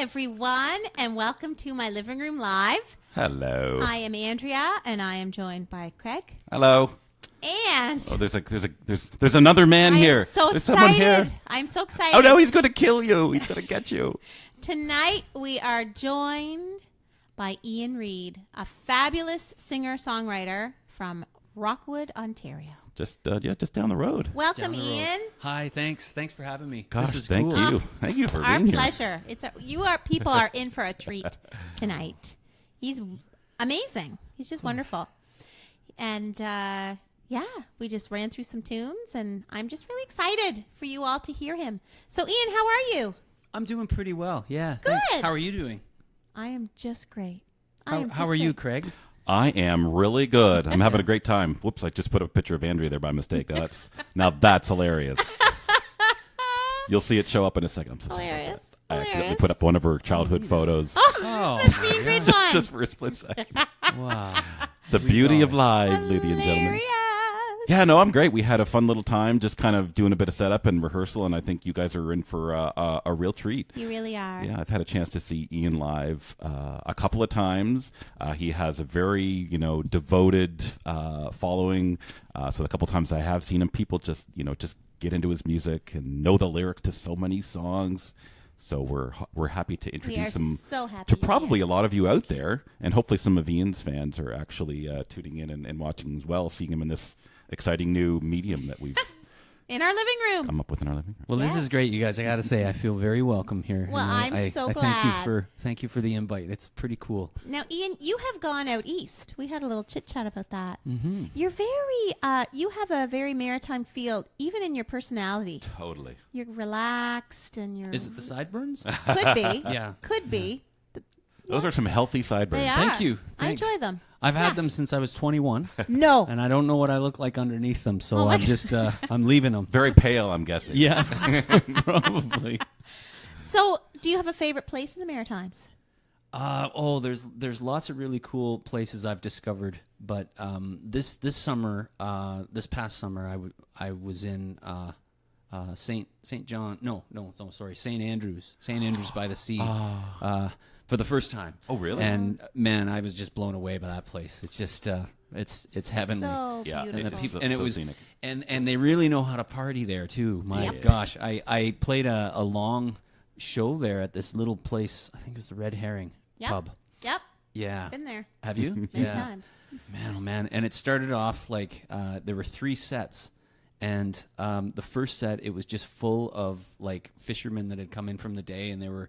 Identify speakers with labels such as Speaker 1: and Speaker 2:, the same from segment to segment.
Speaker 1: everyone, and welcome to my living room live.
Speaker 2: Hello.
Speaker 1: I am Andrea, and I am joined by Craig.
Speaker 2: Hello.
Speaker 1: And
Speaker 2: there's another man here.
Speaker 1: I'm so
Speaker 2: there's
Speaker 1: excited.
Speaker 2: Someone here.
Speaker 1: I'm so excited.
Speaker 2: Oh no, he's going to kill you. He's going to get you.
Speaker 1: Tonight we are joined by Ian Reid, a fabulous singer-songwriter from Rockwood, Ontario.
Speaker 2: Just down the road.
Speaker 1: Welcome, Ian.
Speaker 3: Hi, thanks for having me.
Speaker 2: Gosh,
Speaker 3: this is
Speaker 2: thank
Speaker 3: cool.
Speaker 2: you. Thank you for
Speaker 1: Our
Speaker 2: being
Speaker 1: pleasure. People are in for a treat tonight. He's amazing. He's just wonderful. And we just ran through some tunes, and I'm just really excited for you all to hear him. So, Ian, how are you?
Speaker 3: I'm doing pretty well. Yeah.
Speaker 1: Good.
Speaker 3: Thanks. How are you doing?
Speaker 1: I am just great.
Speaker 3: How are you, Craig?
Speaker 2: I am really good. I'm having a great time. Whoops, I just put a picture of Andrea there by mistake. Now that's hilarious. You'll see it show up in a second. I'm so sorry about
Speaker 1: Hilarious.
Speaker 2: that. I accidentally put up one of her childhood photos.
Speaker 1: Oh, that's me, great one.
Speaker 2: Just for a split second.
Speaker 3: Wow.
Speaker 2: The beauty of live, ladies and gentlemen.
Speaker 1: Hilarious.
Speaker 2: Yeah, no, I'm great. We had a fun little time just kind of doing a bit of setup and rehearsal, and I think you guys are in for a real treat.
Speaker 1: You really are.
Speaker 2: Yeah, I've had a chance to see Ian live a couple of times. He has a very, devoted following. So the couple of times I have seen him, people just get into his music and know the lyrics to so many songs. So we're happy to introduce him
Speaker 1: so happy
Speaker 2: to
Speaker 1: you're
Speaker 2: probably
Speaker 1: here.
Speaker 2: a lot of you out there, and hopefully some of Ian's fans are actually tuning in and watching as well, seeing him in this exciting new medium that we've
Speaker 1: In our living room.
Speaker 2: come up with in our living room.
Speaker 3: Well, this
Speaker 1: Yes.
Speaker 3: is great, you guys. I got to say, I feel very welcome here.
Speaker 1: Well,
Speaker 3: And
Speaker 1: I'm so
Speaker 3: I
Speaker 1: glad.
Speaker 3: Thank you for the invite. It's pretty cool.
Speaker 1: Now, Ian, you have gone out east. We had a little chit chat about that.
Speaker 3: Mm-hmm.
Speaker 1: You're you have a very maritime feel, even in your personality.
Speaker 2: Totally.
Speaker 1: You're relaxed and you're.
Speaker 3: Is it the sideburns?
Speaker 1: Could be.
Speaker 3: Yeah.
Speaker 1: Could be.
Speaker 2: Those are some healthy sideburns.
Speaker 1: They are.
Speaker 3: Thank you.
Speaker 1: I
Speaker 3: Thanks.
Speaker 1: enjoy them.
Speaker 3: I've
Speaker 1: Yeah.
Speaker 3: had them since I was 21,
Speaker 1: No.
Speaker 3: and I don't know what I look like underneath them, so
Speaker 1: Oh my
Speaker 3: I'm just I'm leaving them.
Speaker 2: Very pale, I'm guessing.
Speaker 3: Yeah, probably.
Speaker 1: So, do you have a favorite place in the Maritimes?
Speaker 3: There's lots of really cool places I've discovered, but this past summer I was in St. Andrews by the Sea for the first time.
Speaker 2: Oh, really?
Speaker 3: And man, I was just blown away by that place. It's just it's heavenly.
Speaker 1: So
Speaker 2: Yeah,
Speaker 1: beautiful.
Speaker 3: And the people,
Speaker 2: So-
Speaker 3: and it
Speaker 2: so
Speaker 3: was,
Speaker 2: scenic.
Speaker 3: and they really know how to party there too. My
Speaker 1: Yep.
Speaker 3: gosh, I played a long show there at this little place. I think it was the Red Herring
Speaker 1: Yep.
Speaker 3: pub.
Speaker 1: Yep.
Speaker 3: Yeah,
Speaker 1: Been there
Speaker 3: have you?
Speaker 1: many times.
Speaker 3: Man, oh man! And it started off like there were 3 sets, and the first set it was just full of like fishermen that had come in from the day, and they were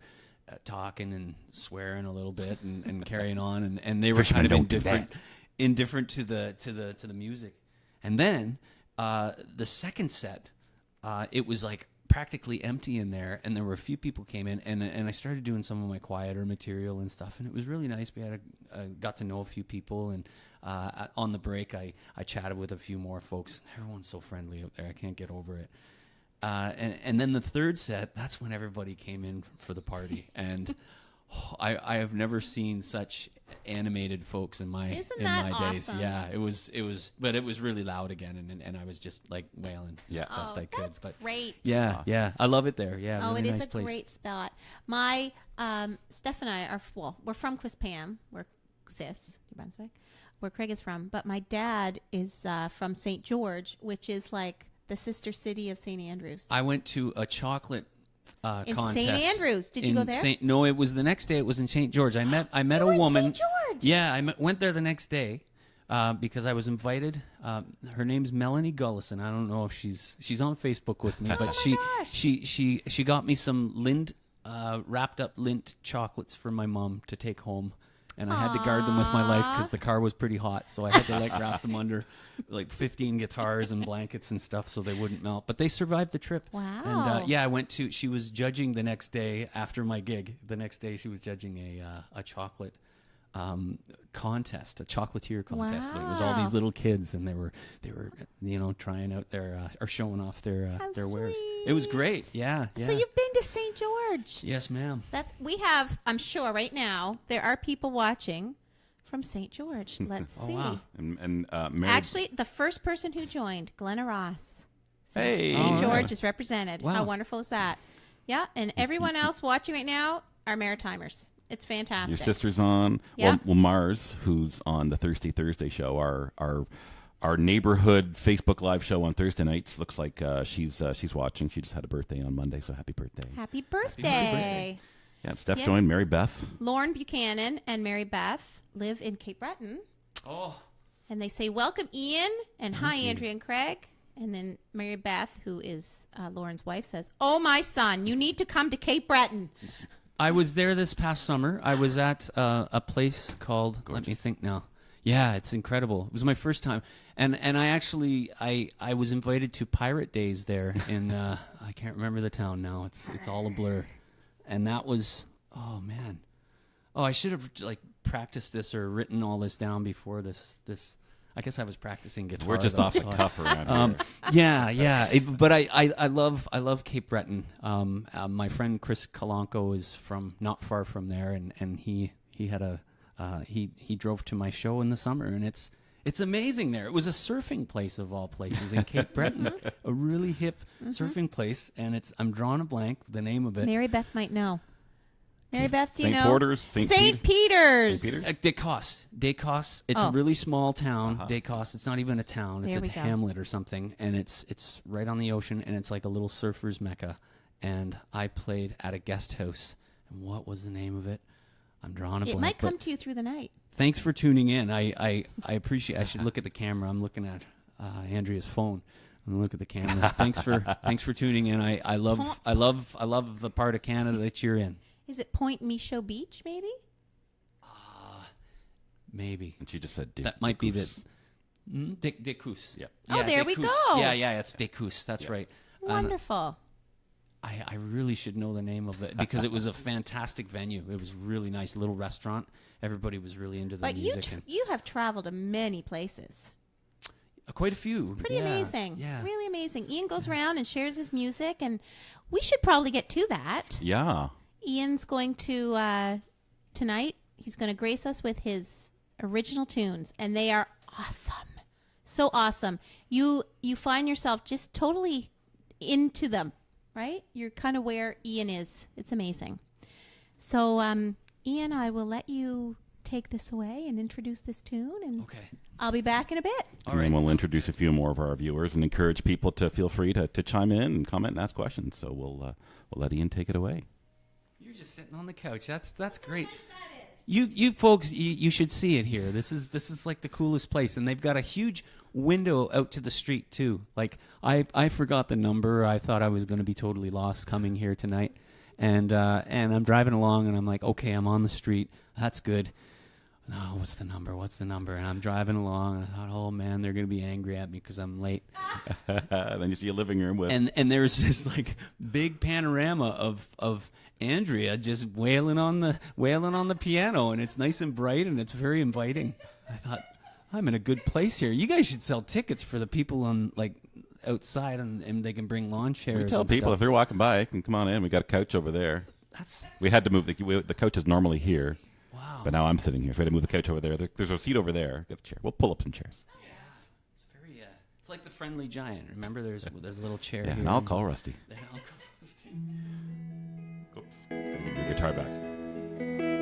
Speaker 3: talking and swearing a little bit and carrying on, and they were
Speaker 2: Fishermen
Speaker 3: kind of
Speaker 2: don't do
Speaker 3: indifferent to the music. And then the second set, it was like practically empty in there, and there were a few people came in, and I started doing some of my quieter material and stuff, and it was really nice. We had got to know a few people, and on the break I chatted with a few more folks. Everyone's so friendly out there. I can't get over it. And then the third set, that's when everybody came in for the party, and I have never seen such animated folks in my
Speaker 1: Isn't that
Speaker 3: days.
Speaker 1: awesome?
Speaker 3: Yeah, it was, but it was really loud again, and I was just like wailing
Speaker 2: Yeah.
Speaker 3: best I could.
Speaker 1: That's
Speaker 3: But
Speaker 1: great.
Speaker 3: yeah, yeah, I love it there. Yeah,
Speaker 1: Oh,
Speaker 3: really
Speaker 1: it is
Speaker 3: nice
Speaker 1: a
Speaker 3: place.
Speaker 1: great spot. My Steph and I are we're from Quispam. We're New Brunswick, where Craig is from. But my dad is from St. George, which is like the sister city of St. Andrews.
Speaker 3: I went to a chocolate
Speaker 1: In
Speaker 3: contest.
Speaker 1: St. Andrews. Did you
Speaker 3: in
Speaker 1: go there?
Speaker 3: No, it was the next day. It was in St. George. I met
Speaker 1: You
Speaker 3: a
Speaker 1: were in
Speaker 3: woman.
Speaker 1: St. George?
Speaker 3: Yeah, I went there the next day because I was invited. Her name's Melanie Gullison. I don't know if she's on Facebook with me, but
Speaker 1: my gosh.
Speaker 3: she got me some Lind wrapped up Lindt chocolates for my mom to take home. And I had to guard them with my life because the car was pretty hot. So I had to wrap them under like 15 guitars and blankets and stuff so they wouldn't melt. But they survived the trip.
Speaker 1: Wow.
Speaker 3: And I she was judging the next day after my gig. The next day she was juging a chocolate contest, a chocolatier contest. It was all these
Speaker 1: Wow.
Speaker 3: little kids, and they were trying out their or showing off their wares. It was great. Yeah.
Speaker 1: So you've been to St. George.
Speaker 3: Yes, ma'am.
Speaker 1: We have, I'm sure right now, there are people watching from St. George. Let's see.
Speaker 3: wow.
Speaker 2: And Mary,
Speaker 1: Actually, the first person who joined, Glenna Ross.
Speaker 2: Hey.
Speaker 1: St.
Speaker 3: All
Speaker 1: George
Speaker 3: right.
Speaker 1: is represented.
Speaker 3: Wow.
Speaker 1: How wonderful is that? Yeah, and everyone else watching right now are Maritimers. It's fantastic.
Speaker 2: Your sister's on.
Speaker 1: Yeah.
Speaker 2: Well, Mars, who's on the Thirsty Thursday show, our neighborhood Facebook Live show on Thursday nights. Looks like she's watching. She just had a birthday on Monday, so happy birthday.
Speaker 1: Happy birthday.
Speaker 3: birthday.
Speaker 2: Yeah, Steph
Speaker 1: Yes.
Speaker 2: joined. Mary Beth.
Speaker 1: Lauren Buchanan and Mary Beth live in Cape Breton.
Speaker 3: Oh,
Speaker 1: And they say, welcome, Ian, and hi, Andrea and Craig. And then Mary Beth, who is Lauren's wife, says, oh, my son, you need to come to Cape Breton.
Speaker 3: I was there this past summer. I was at a place called. Let me think now. Yeah, it's incredible. It was my first time, and I actually I was invited to Pirate Days there in I can't remember the town now. It's all a blur, and that was oh man, I should have like practiced this or written all this down before this. I guess I was practicing guitar.
Speaker 2: We're just
Speaker 3: though,
Speaker 2: off the
Speaker 3: so
Speaker 2: cuff around here.
Speaker 3: yeah. But I love Cape Breton. My friend Chris Kalanko is from not far from there, and he had a he drove to my show in the summer, and it's amazing there. It was a surfing place of all places in Cape Breton, a really hip surfing place, and I'm drawing a blank the name of it.
Speaker 1: Mary Beth might know. Mary Beth, do you
Speaker 2: St.
Speaker 1: know?
Speaker 2: Porter's,
Speaker 1: St. Peter's.
Speaker 2: St. Peter's?
Speaker 3: Decos. It's
Speaker 1: Oh.
Speaker 3: a really small town. Decos. It's not even a town. It's
Speaker 1: There
Speaker 3: a
Speaker 1: we go.
Speaker 3: hamlet or something, and it's right on the ocean, and it's like a little surfer's mecca. And I played at a guest house, and what was the name of it? I'm drawing a blank.
Speaker 1: It might
Speaker 3: but
Speaker 1: come to you through the night.
Speaker 3: thanks for tuning in. I appreciate. I should look at the camera. I'm looking at Andrea's phone. And look at the camera. Thanks for tuning in. I love the part of Canada that you're in.
Speaker 1: Is it Point Michaud Beach, maybe?
Speaker 3: Maybe.
Speaker 2: And she just said,
Speaker 3: That might be the Decus.
Speaker 2: Yeah.
Speaker 1: Oh, there we
Speaker 3: Decus.
Speaker 1: go.
Speaker 3: Yeah, it's Decus. That's right. And
Speaker 1: Wonderful.
Speaker 3: I really should know the name of it because it was a fantastic venue. It was really nice, little restaurant. Everybody was really into the
Speaker 1: But
Speaker 3: music.
Speaker 1: you have traveled to many places.
Speaker 3: Quite a few.
Speaker 1: Pretty amazing.
Speaker 3: Yeah.
Speaker 1: Really amazing. Ian goes around and shares his music, and we should probably get to that.
Speaker 2: Yeah.
Speaker 1: Ian's going to, tonight, he's going to grace us with his original tunes, and they are awesome. So awesome. You find yourself just totally into them, right? You're kind of where Ian is. It's amazing. So, Ian, I will let you take this away and introduce this tune, and
Speaker 3: Okay.
Speaker 1: I'll be back in a bit.
Speaker 3: All
Speaker 2: And
Speaker 3: right.
Speaker 2: we'll introduce a few more of our viewers and encourage people to feel free to chime in and comment and ask questions. So we'll let Ian take it away.
Speaker 3: You're just sitting on the couch. That's great. You folks, you should see it here. This is like the coolest place, and they've got a huge window out to the street too. Like I forgot the number. I thought I was going to be totally lost coming here tonight, and I'm driving along, and I'm like, okay, I'm on the street. That's good. No, what's the number? And I'm driving along, and I thought, oh man, they're going to be angry at me because I'm late.
Speaker 2: Then you see a living room with
Speaker 3: And there's this like big panorama of Andrea just wailing on the piano, and it's nice and bright, and it's very inviting. I thought, I'm in a good place here. You guys should sell tickets for the people on like outside, and they can bring lawn chairs.
Speaker 2: We tell
Speaker 3: and
Speaker 2: people
Speaker 3: stuff.
Speaker 2: if they're walking by, can come on in. We got a couch over there. We had to move the couch is normally here.
Speaker 3: Wow.
Speaker 2: But now I'm sitting here. So we had to move the couch over there. There's a seat over there. Get a chair. We'll pull up some chairs.
Speaker 3: It's very it's like the Friendly Giant. Remember, there's a little chair
Speaker 2: Yeah,
Speaker 3: here.
Speaker 2: and I'll call Rusty.
Speaker 3: And I'll call Rusty.
Speaker 2: Oops. Gotta give your guitar back.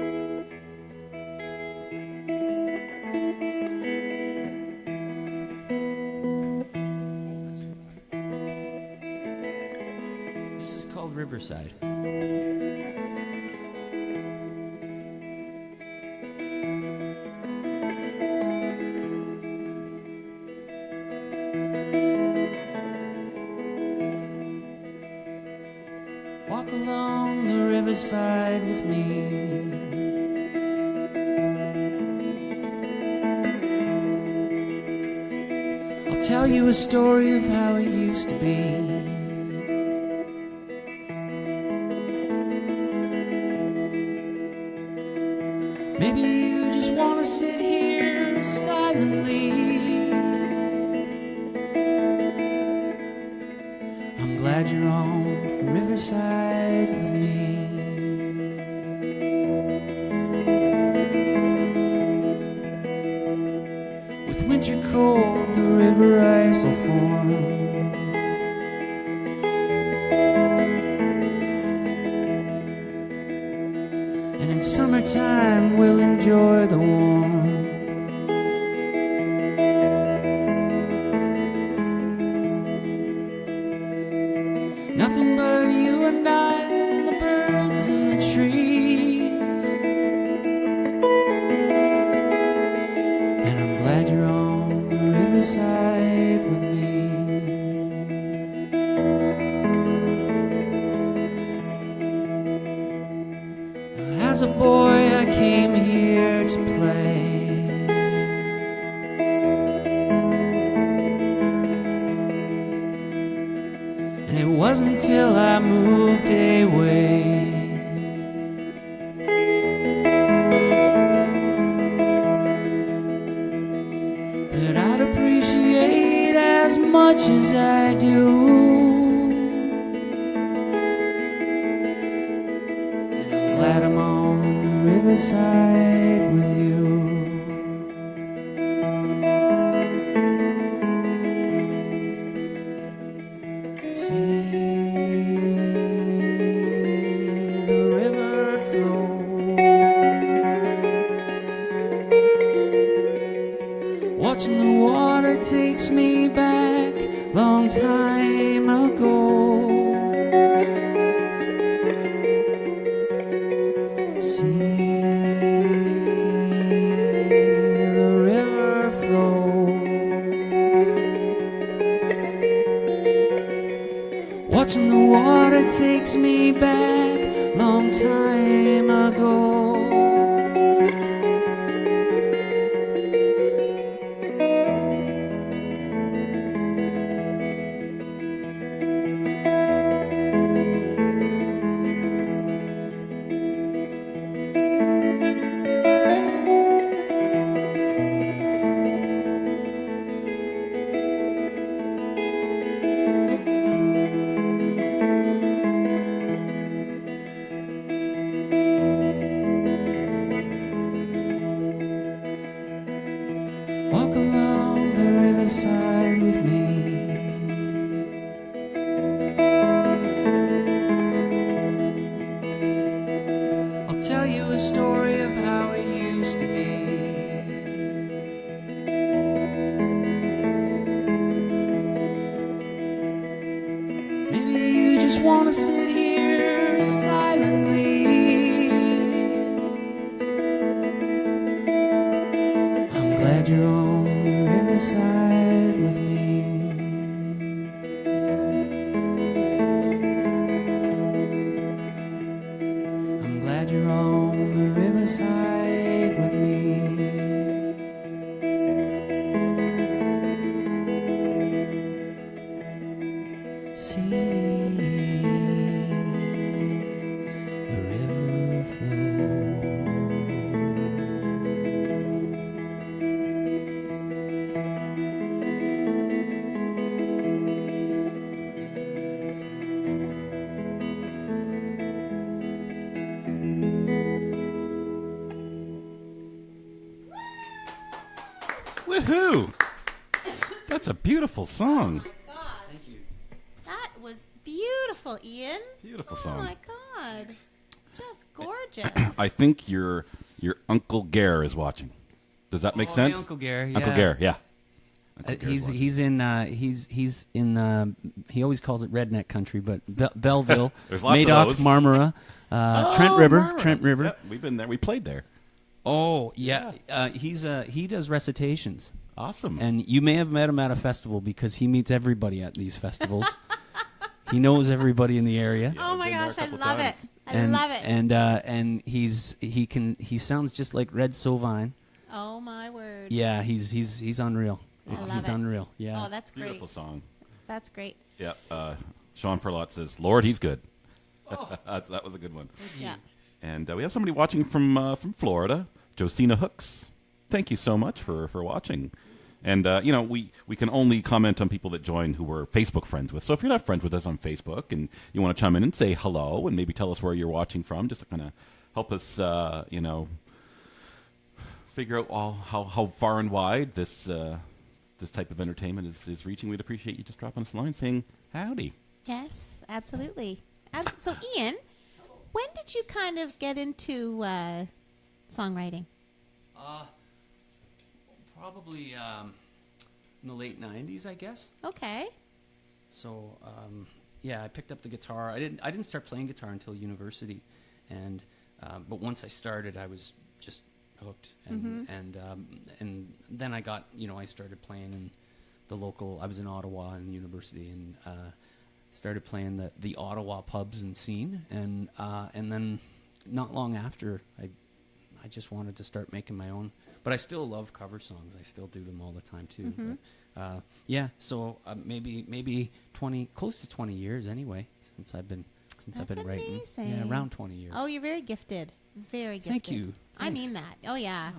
Speaker 3: This is called Riverside. Walk along the riverside with me. I'll tell you a story of how it used to be. Maybe you just want to sit here silently. I'm glad you're on the riverside with me. With winter cold, the river ice will form. summertime we'll enjoy the warmth. Nothing but you and I and the birds and the trees. And I'm glad you're on the riverside with me. As a boy I came here to play. And it wasn't till I moved away that I'd appreciate as much as I do. And I'm glad I'm on the riverside with you. See the river flow, watching the water takes me back long time ago. See the river flow, watching the water takes me back long time ago. Walk along the riverside with me. I'll tell you a story of how it used to be. Maybe you just want to sit here silently. I'm glad you're on the riverside with me. I'm glad you're on the riverside with me. See the river flow.
Speaker 2: Woohoo! That's a beautiful song.
Speaker 1: Gosh. That was beautiful, Ian.
Speaker 2: Beautiful
Speaker 1: Oh
Speaker 2: song.
Speaker 1: my God. Just gorgeous.
Speaker 2: I think your Uncle Gare is watching. Does that make sense?
Speaker 3: Uncle Gare,
Speaker 2: Uncle Gare, yeah. Uncle
Speaker 3: He's
Speaker 2: Gare's watching.
Speaker 3: he's in he always calls it redneck country, but Belleville,
Speaker 2: There's lots of
Speaker 3: Madoc,
Speaker 2: those.
Speaker 3: Marmora,
Speaker 2: Oh,
Speaker 3: Trent River,
Speaker 2: Marmara.
Speaker 3: Trent River.
Speaker 2: Yep, we've been there. We played there.
Speaker 3: Oh yeah, he does recitations,
Speaker 2: Awesome.
Speaker 3: and you may have met him at a festival because he meets everybody at these festivals. He knows everybody in the area.
Speaker 1: Oh my
Speaker 2: been there a
Speaker 1: gosh, I
Speaker 2: couple
Speaker 1: love it.
Speaker 2: times.
Speaker 1: I love it.
Speaker 3: And he sounds just like Red Sovine.
Speaker 1: Oh my word.
Speaker 3: Yeah, he's unreal.
Speaker 1: I love
Speaker 3: He's
Speaker 1: it.
Speaker 3: unreal. Yeah.
Speaker 1: Oh, that's great.
Speaker 2: Beautiful song.
Speaker 1: That's great.
Speaker 2: Yeah. Sean Perlott says, "Lord, he's good." That was a good one.
Speaker 1: Yeah.
Speaker 2: And we have somebody watching from Florida, Josina Hooks. Thank you so much for watching. And we can only comment on people that join who we're Facebook friends with. So if you're not friends with us on Facebook and you want to chime in and say hello and maybe tell us where you're watching from, just to kind of help us, figure out how far and wide this type of entertainment is reaching, we'd appreciate you just dropping us a line saying howdy.
Speaker 1: Yes, absolutely. So, Ian, when did you kind of get into songwriting?
Speaker 3: Probably in the late 90s, I guess.
Speaker 1: Okay.
Speaker 3: So yeah, I picked up the guitar. I didn't start playing guitar until university, and but once I started, I was just hooked, and and then I got I started playing in the local. I was in Ottawa in university, and started playing the Ottawa pubs and scene, and then not long after, I just wanted to start making my own. But I still love cover songs. I still do them all the time too. But, yeah, so maybe close to 20 years anyway since I've been writing.
Speaker 1: Amazing.
Speaker 3: Yeah, around 20 years.
Speaker 1: Oh, you're very gifted. Very gifted.
Speaker 3: Thank you.
Speaker 1: I
Speaker 3: Thanks.
Speaker 1: mean that. Oh yeah.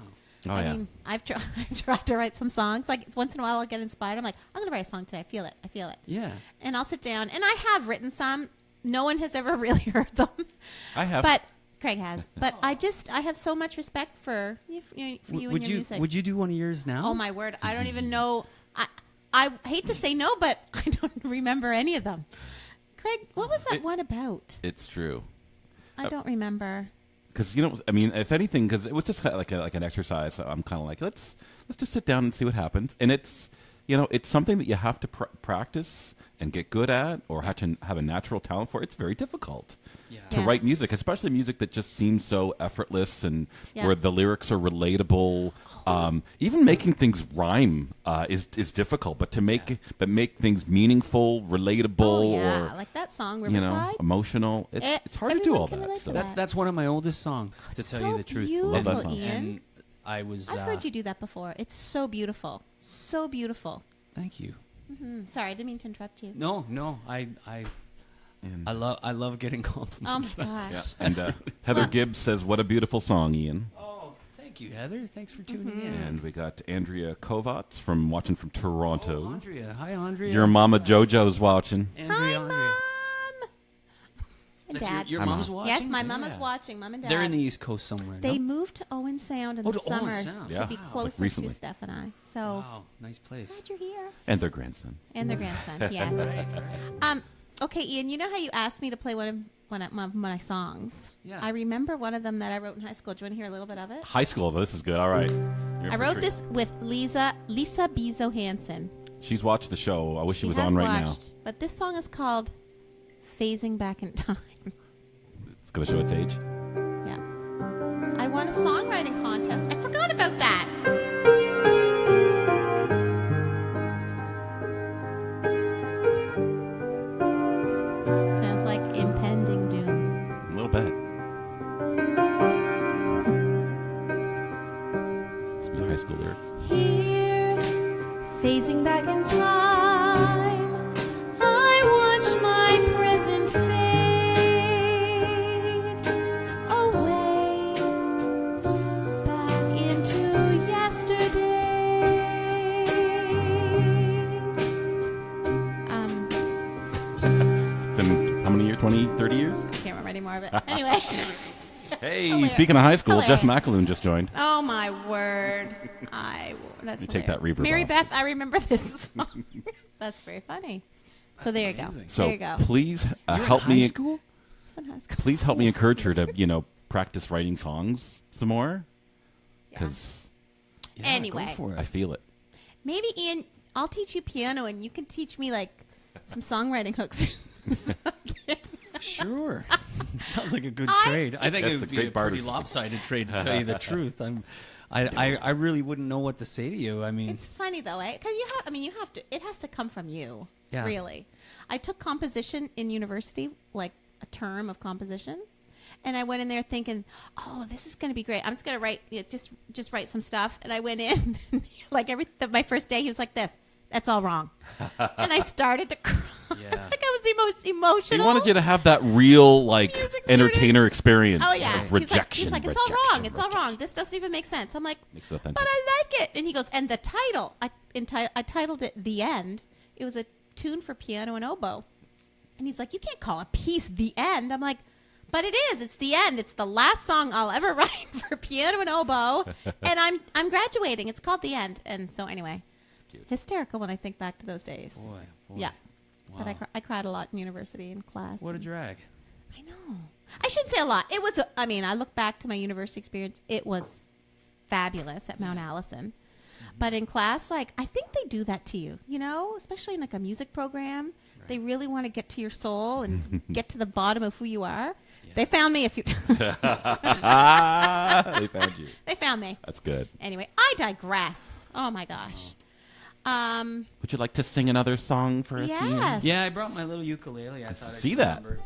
Speaker 2: Oh,
Speaker 1: I
Speaker 2: yeah.
Speaker 1: mean, I've tried to write some songs. Like once in a while, I'll get inspired. I'm like, I'm gonna write a song today. I feel it.
Speaker 3: Yeah.
Speaker 1: And I'll sit down, and I have written some. No one has ever really heard them.
Speaker 2: I have.
Speaker 1: But Craig has. But I have so much respect for you and your music.
Speaker 3: Would you do one of yours now?
Speaker 1: Oh my word! I don't even know. I hate to say no, but I don't remember any of them. Craig, what was that one about?
Speaker 2: It's true.
Speaker 1: I don't remember.
Speaker 2: Because I mean, if anything, because it was just like an exercise. So I'm kind of like, let's just sit down and see what happens. And it's it's something that you have to practice and get good at, or have a natural talent for. It's very difficult to write music, especially music that just seems so effortless and where the lyrics are relatable. Even making things rhyme is difficult, but make things meaningful, relatable, or
Speaker 1: like that song Riverside,
Speaker 2: emotional. It's hard to do all that stuff.
Speaker 3: That's one of my oldest songs, to tell you the truth.
Speaker 1: Beautiful,
Speaker 2: Love that song.
Speaker 1: Ian.
Speaker 3: And I've
Speaker 1: heard you do that before. It's so beautiful, so beautiful.
Speaker 3: Thank you.
Speaker 1: Sorry, I didn't mean to interrupt you.
Speaker 3: No, I love getting compliments.
Speaker 1: Oh my gosh.
Speaker 2: Yeah. And Heather Gibbs says, "What a beautiful song, Ian."
Speaker 3: Oh, thank you, Heather. Thanks for tuning in.
Speaker 2: And we got Andrea Kovacs watching from Toronto.
Speaker 3: Oh, Andrea. Hi, Andrea.
Speaker 2: Your mama JoJo's watching.
Speaker 3: Andrea.
Speaker 1: Mom. And
Speaker 3: That's
Speaker 1: Dad.
Speaker 3: your mom's watching?
Speaker 1: Yes, my mom is watching. Mom and Dad.
Speaker 3: They're in the East Coast somewhere.
Speaker 1: They
Speaker 3: no?
Speaker 1: moved to Owen Sound in the
Speaker 3: to
Speaker 1: summer
Speaker 3: Owen Sound.
Speaker 1: to be
Speaker 2: Wow.
Speaker 1: closer
Speaker 2: recently.
Speaker 1: to Steph and I. So
Speaker 3: Wow, nice place.
Speaker 1: glad you're here.
Speaker 2: And their grandson.
Speaker 1: And their grandson, yes. Okay, Ian, you know how you asked me to play one of my songs?
Speaker 3: Yeah.
Speaker 1: I remember one of them that I wrote in high school. Do you want to hear a little bit of it?
Speaker 2: High school, this is good. All right. You're
Speaker 1: I
Speaker 2: for
Speaker 1: wrote
Speaker 2: treat.
Speaker 1: this with Lisa Bezo Hansen.
Speaker 2: She's watched the show. I wish she was
Speaker 1: has
Speaker 2: on right
Speaker 1: watched, But this song is called Phasing Back in Time.
Speaker 2: now. It's going to show its age.
Speaker 1: Yeah. I won a songwriting contest. I forgot about that. Sounds like impending doom.
Speaker 2: A little bit. It's your high school lyrics.
Speaker 1: Here, phasing back in time, I watch my present fade away back into yesterday.
Speaker 2: It's been how many years? 20, 30 years?
Speaker 1: I can't remember any more of it. Anyway.
Speaker 2: Hey,
Speaker 1: Hilarious.
Speaker 2: speaking of high school, Jeff
Speaker 1: Hilarious.
Speaker 2: McAloon just joined.
Speaker 1: Oh my word! That's
Speaker 2: You take that
Speaker 1: hilarious.
Speaker 2: reverb
Speaker 1: Mary
Speaker 2: off.
Speaker 1: Beth, I remember this song. That's very funny. So there you go.
Speaker 3: amazing.
Speaker 2: So
Speaker 1: there you go.
Speaker 2: please
Speaker 3: You're
Speaker 2: help
Speaker 3: in high
Speaker 2: me.
Speaker 3: school?
Speaker 1: It's in high school.
Speaker 2: Please help me encourage her to practice writing songs some more, because
Speaker 3: Yeah,
Speaker 1: Anyway.
Speaker 3: go for it.
Speaker 2: I feel it.
Speaker 1: Maybe Ian, I'll teach you piano, and you can teach me like some songwriting hooks. Or something.
Speaker 3: Sure. Sounds like a good
Speaker 1: I-
Speaker 3: trade. I think
Speaker 2: That's
Speaker 3: it
Speaker 2: a
Speaker 3: would be
Speaker 2: great
Speaker 3: a pretty
Speaker 2: barter system.
Speaker 3: lopsided trade, to tell you the truth. I really wouldn't know what to say to you. I mean,
Speaker 1: It's funny though, because you have to. It has to come from you.
Speaker 3: Yeah.
Speaker 1: Really. I took composition in university, like a term of composition, and I went in there thinking, "Oh, this is going to be great. I'm just going to write, just write some stuff." And I went in, like my first day, he was like, "This, that's all wrong," and I started to cry.
Speaker 3: Yeah.
Speaker 1: Like I was the most emotional.
Speaker 2: He wanted you to have that real
Speaker 1: Music
Speaker 2: entertainer experience
Speaker 1: Oh yeah,
Speaker 2: of rejection.
Speaker 1: He's like, it's all wrong. It's all wrong. This doesn't even make sense. I'm like,
Speaker 2: Makes it authentic.
Speaker 1: but I like it. And he goes, and the title, I titled it "The End." It was a tune for piano and oboe. And he's like, you can't call a piece "The End." I'm like, but it is. It's the end. It's the last song I'll ever write for piano and oboe, and I'm graduating. It's called "The End." And so anyway,
Speaker 2: Cute.
Speaker 1: hysterical when I think back to those days.
Speaker 3: boy.
Speaker 1: Yeah.
Speaker 3: Wow.
Speaker 1: But I cried a lot in university in class.
Speaker 3: What a drag.
Speaker 1: I know. I shouldn't say a lot. It was, I mean, I look back to my university experience. It was fabulous at Mount Allison. But in class, like, I think they do that to you, you know, especially in like a music program. Right. They really want to get to your soul and get to the bottom of who you are. Yeah. They found me a few times.
Speaker 2: They found you.
Speaker 1: They found me.
Speaker 2: That's good.
Speaker 1: Anyway, I digress. Oh, my gosh.
Speaker 2: Would you like to sing another song for us?
Speaker 1: Yes.
Speaker 3: Yeah, I brought my little ukulele. I thought
Speaker 2: see that. Remember.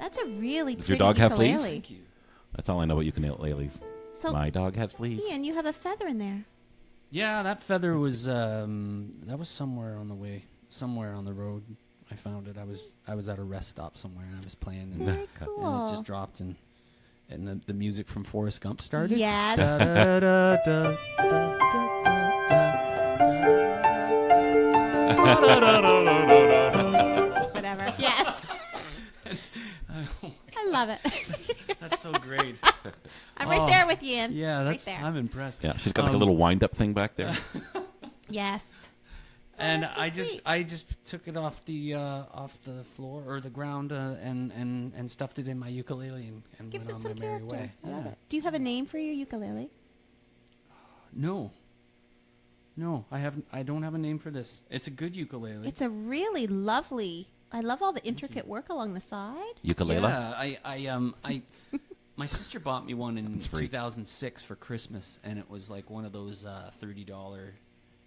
Speaker 1: That's a really
Speaker 2: Does
Speaker 1: pretty
Speaker 2: your dog
Speaker 1: ukulele.
Speaker 2: have fleas? Thank you. That's all I know about ukuleles.
Speaker 1: So,
Speaker 2: my dog has fleas.
Speaker 1: Ian, you have a feather in there.
Speaker 3: Yeah, that feather was that was somewhere on the way, somewhere on the road. I found it. I was at a rest stop somewhere and I was playing and,
Speaker 1: Very cool.
Speaker 3: And it just dropped and the music from Forrest Gump started.
Speaker 1: Yes. Whatever. Yes. I love it.
Speaker 3: That's so great.
Speaker 1: I'm right there with you, Ian.
Speaker 3: Yeah, that's.
Speaker 1: Right there.
Speaker 3: I'm impressed.
Speaker 2: Yeah, she's got like a little wind-up thing back there.
Speaker 1: Yes.
Speaker 3: And
Speaker 1: so
Speaker 3: I just took it off the floor or the ground and stuffed it in my ukulele and
Speaker 1: Gives
Speaker 3: went
Speaker 1: it
Speaker 3: on
Speaker 1: some
Speaker 3: my merry
Speaker 1: character.
Speaker 3: way.
Speaker 1: I love it. Do you have a name for your ukulele?
Speaker 3: No, I don't have a name for this. It's a good ukulele.
Speaker 1: It's a really lovely. I love all the intricate work along the side.
Speaker 2: Ukulele.
Speaker 3: Yeah, my sister bought me one in 2006 for Christmas, and it was like one of those $30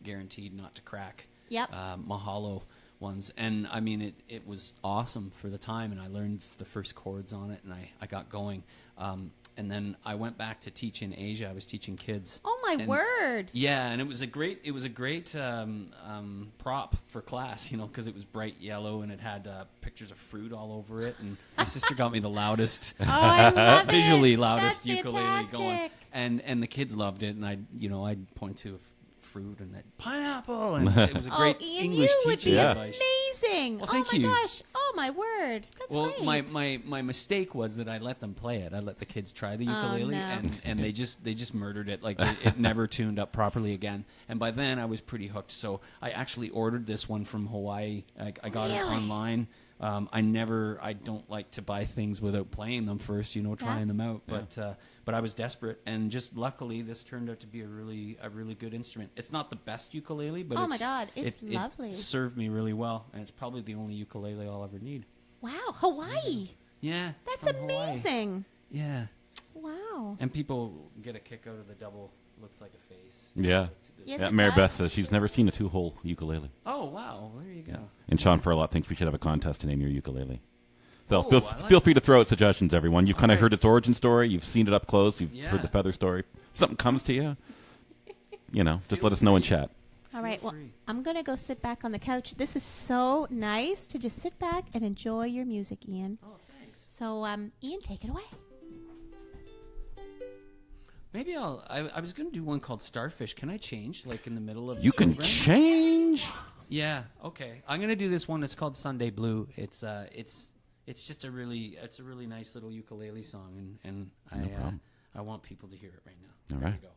Speaker 3: guaranteed not to crack.
Speaker 1: Yep.
Speaker 3: Mahalo ones, and I mean it was awesome for the time, and I learned the first chords on it, and I got going. And then I went back to teach in Asia. I was teaching kids.
Speaker 1: Oh my word!
Speaker 3: Yeah, and it was a great prop for class, you know, because it was bright yellow and it had pictures of fruit all over it. And my sister got me the loudest,
Speaker 1: I love
Speaker 3: visually
Speaker 1: it.
Speaker 3: loudest
Speaker 1: That's
Speaker 3: ukulele
Speaker 1: fantastic.
Speaker 3: going, and the kids loved it. And I'd point to fruit and that pineapple, and it was a great
Speaker 1: Ian,
Speaker 3: English
Speaker 1: you would
Speaker 3: teaching
Speaker 1: be
Speaker 3: advice.
Speaker 1: amazing.
Speaker 3: Well, thank
Speaker 1: oh my
Speaker 3: you.
Speaker 1: gosh! Oh my word! That's great.
Speaker 3: my mistake was that I let them play it. I let the kids try the ukulele,
Speaker 1: no.
Speaker 3: and they just murdered it. Like it never tuned up properly again. And by then I was pretty hooked. So I actually ordered this one from Hawaii. I got it online. I don't like to buy things without playing them first, trying them out. But I was desperate, and just luckily this turned out to be a really good instrument. It's not the best ukulele, but
Speaker 1: oh my god, it's lovely.
Speaker 3: It served me really well, and it's probably the only ukulele I'll ever need.
Speaker 1: Wow, Hawaii.
Speaker 3: Yeah.
Speaker 1: That's amazing.
Speaker 3: Hawaii. Yeah.
Speaker 1: Wow.
Speaker 3: And people get a kick out of the double, looks like a face.
Speaker 2: Yeah.
Speaker 1: Yes,
Speaker 2: Yeah,
Speaker 1: it
Speaker 2: Mary
Speaker 1: does.
Speaker 2: Beth says she's never seen a two-hole ukulele.
Speaker 3: Oh, wow. There you go.
Speaker 2: And Sean Furlot thinks we should have a contest to name your ukulele. So
Speaker 3: Oh,
Speaker 2: feel free to throw out suggestions, everyone. You've kind of
Speaker 3: right.
Speaker 2: heard its origin story. You've seen it up close. You've
Speaker 3: Yeah.
Speaker 2: heard the feather story. If something comes to you, just let us know in chat.
Speaker 1: All right, well,
Speaker 3: free.
Speaker 1: I'm going to go sit back on the couch. This is so nice to just sit back and enjoy your music, Ian.
Speaker 3: Oh, thanks.
Speaker 1: So, Ian, take it away.
Speaker 3: Maybe I was going to do one called Starfish. Can I change, like, in the middle of
Speaker 2: You
Speaker 3: the
Speaker 2: can
Speaker 3: program?
Speaker 2: change.
Speaker 3: Yeah, okay. I'm going to do this one. It's called Sunday Blue. It's just a really nice little ukulele song, and I want people to hear it right now.
Speaker 2: All
Speaker 3: Here
Speaker 2: right.
Speaker 3: we go.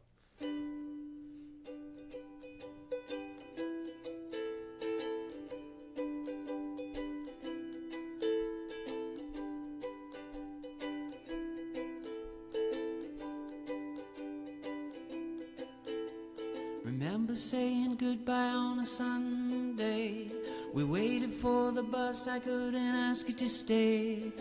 Speaker 3: Remember saying goodbye on a Sunday. We waited for the bus, I couldn't ask you to stay.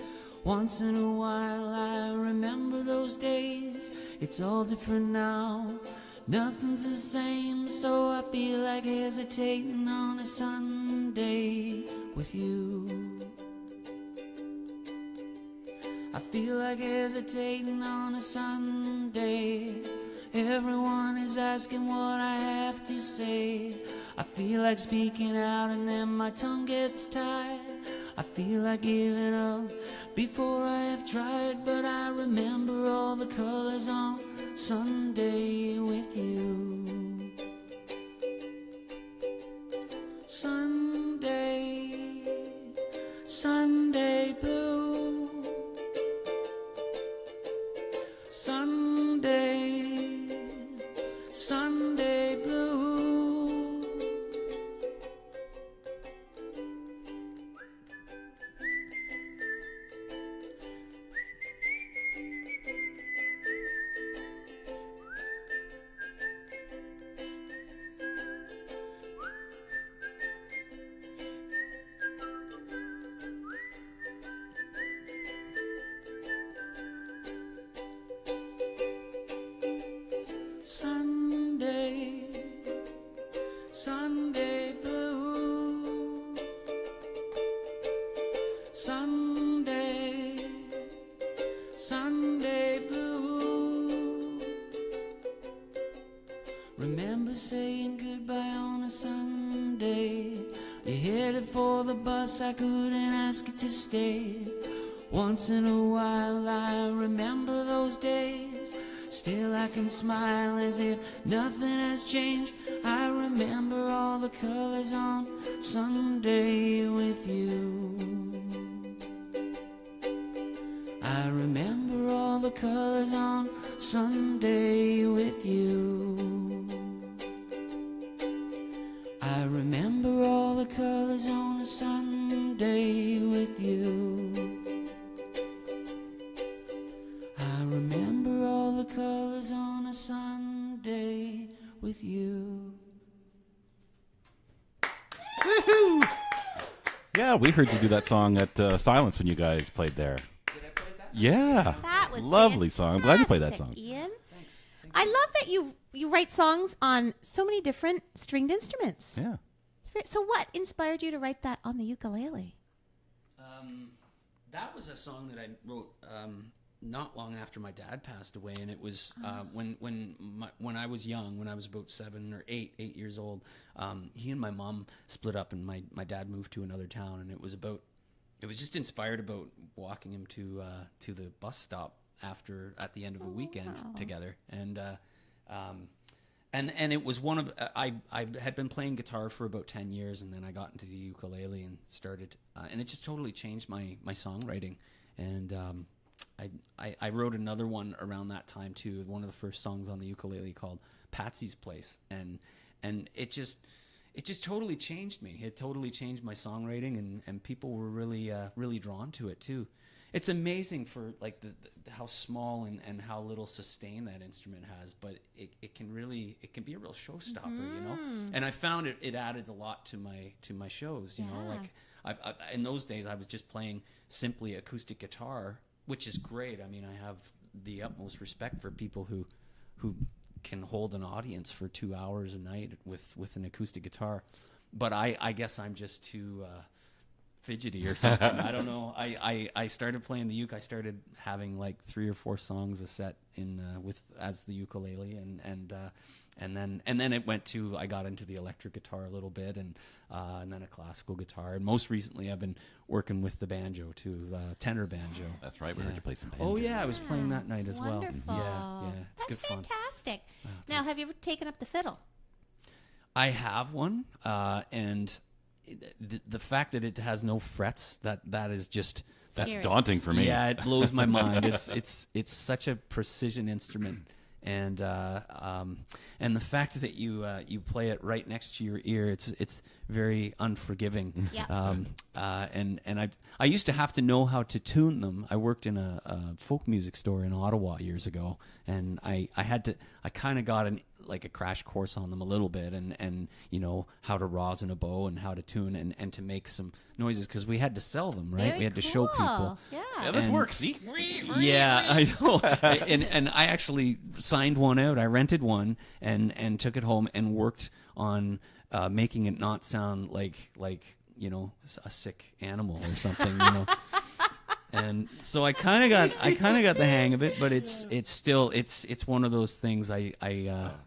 Speaker 3: Once in a while I remember those days. It's all different now, nothing's the same. So I feel like hesitating on a Sunday with you. I feel like hesitating on a Sunday. Everyone is asking what I have to say. I feel like speaking out and then my tongue gets tied. I feel like giving up before I have tried. But I remember all the colors on Sunday with you. Sunday, Sunday blue. Sunday, Sunday blue. Sunday, Sunday blue. Remember saying goodbye on a Sunday. You headed for the bus, I couldn't ask you to stay. Once in a while I remember those days. Still I can smile as if nothing has changed. I remember all the colors on Sunday with you. I remember all the colors on Sunday with you. I remember all the colors on a Sunday with you. I remember all the colors on a Sunday with you.
Speaker 2: Woohoo! Yeah, we heard you do that song at Silence when you guys played there.
Speaker 3: Did I play that?
Speaker 2: Yeah.
Speaker 1: That was
Speaker 2: lovely song. I'm glad you played that song.
Speaker 1: fantastic, Ian.
Speaker 3: Thanks.
Speaker 1: I love that you write songs on so many different stringed instruments.
Speaker 2: Yeah.
Speaker 1: So what inspired you to write that on the ukulele?
Speaker 3: That was a song that I wrote not long after my dad passed away, and it was when I was young, when I was about 7 or 8 years old. He and my mom split up, and my dad moved to another town, and it was just inspired about walking him to the bus stop at the end of a weekend together, and it was one of I had been playing guitar for about 10 years, and then I got into the ukulele and started, and it just totally changed my songwriting, and I wrote another one around that time too, one of the first songs on the ukulele called Patsy's Place, and it just totally changed me. It totally changed my songwriting, and people were really drawn to it too. It's amazing for like how small and how little sustain that instrument has, but it can be a real showstopper, you know. And I found it added a lot to my shows, you know. Like I in those days I was just playing simply acoustic guitar, which is great. I mean, I have the utmost respect for people who can hold an audience for 2 hours a night with an acoustic guitar, but I guess I'm just too fidgety or something. I don't know. I started playing the uke. I started having like 3 or 4 songs a set as the ukulele, and then it went to, I got into the electric guitar a little bit, and then a classical guitar, and most recently I've been working with the banjo too, tenor banjo.
Speaker 2: That's right. We heard you play some banjo.
Speaker 3: Oh yeah, I was playing that night as well.
Speaker 1: Wonderful.
Speaker 3: Yeah, it's
Speaker 1: That's
Speaker 3: good fun.
Speaker 1: fantastic.
Speaker 3: Oh,
Speaker 1: Now,
Speaker 3: thanks.
Speaker 1: have you ever taken up the fiddle?
Speaker 3: I have one, and the fact that it has no frets, that is just
Speaker 2: That's
Speaker 1: Scary.
Speaker 2: daunting for me.
Speaker 3: Yeah, it blows my mind. It's such a precision instrument, and the fact that you play it right next to your ear, it's very unforgiving.
Speaker 1: Yeah.
Speaker 3: And I used to have to know how to tune them. I worked in a folk music store in Ottawa years ago, and I kind of got a crash course on them a little bit, and you know how to rosin a bow and how to tune and to make some noises, because we had to sell them, right?
Speaker 1: Very
Speaker 3: We had to show
Speaker 1: cool.
Speaker 3: people.
Speaker 1: Yeah.
Speaker 2: This
Speaker 3: And-
Speaker 2: works. See?
Speaker 3: Yeah, I know. and I actually signed one out. I rented one and took it home and worked on making it not sound like you know, a sick animal or something, you know. And so I kind of got the hang of it, but it's still one of those things.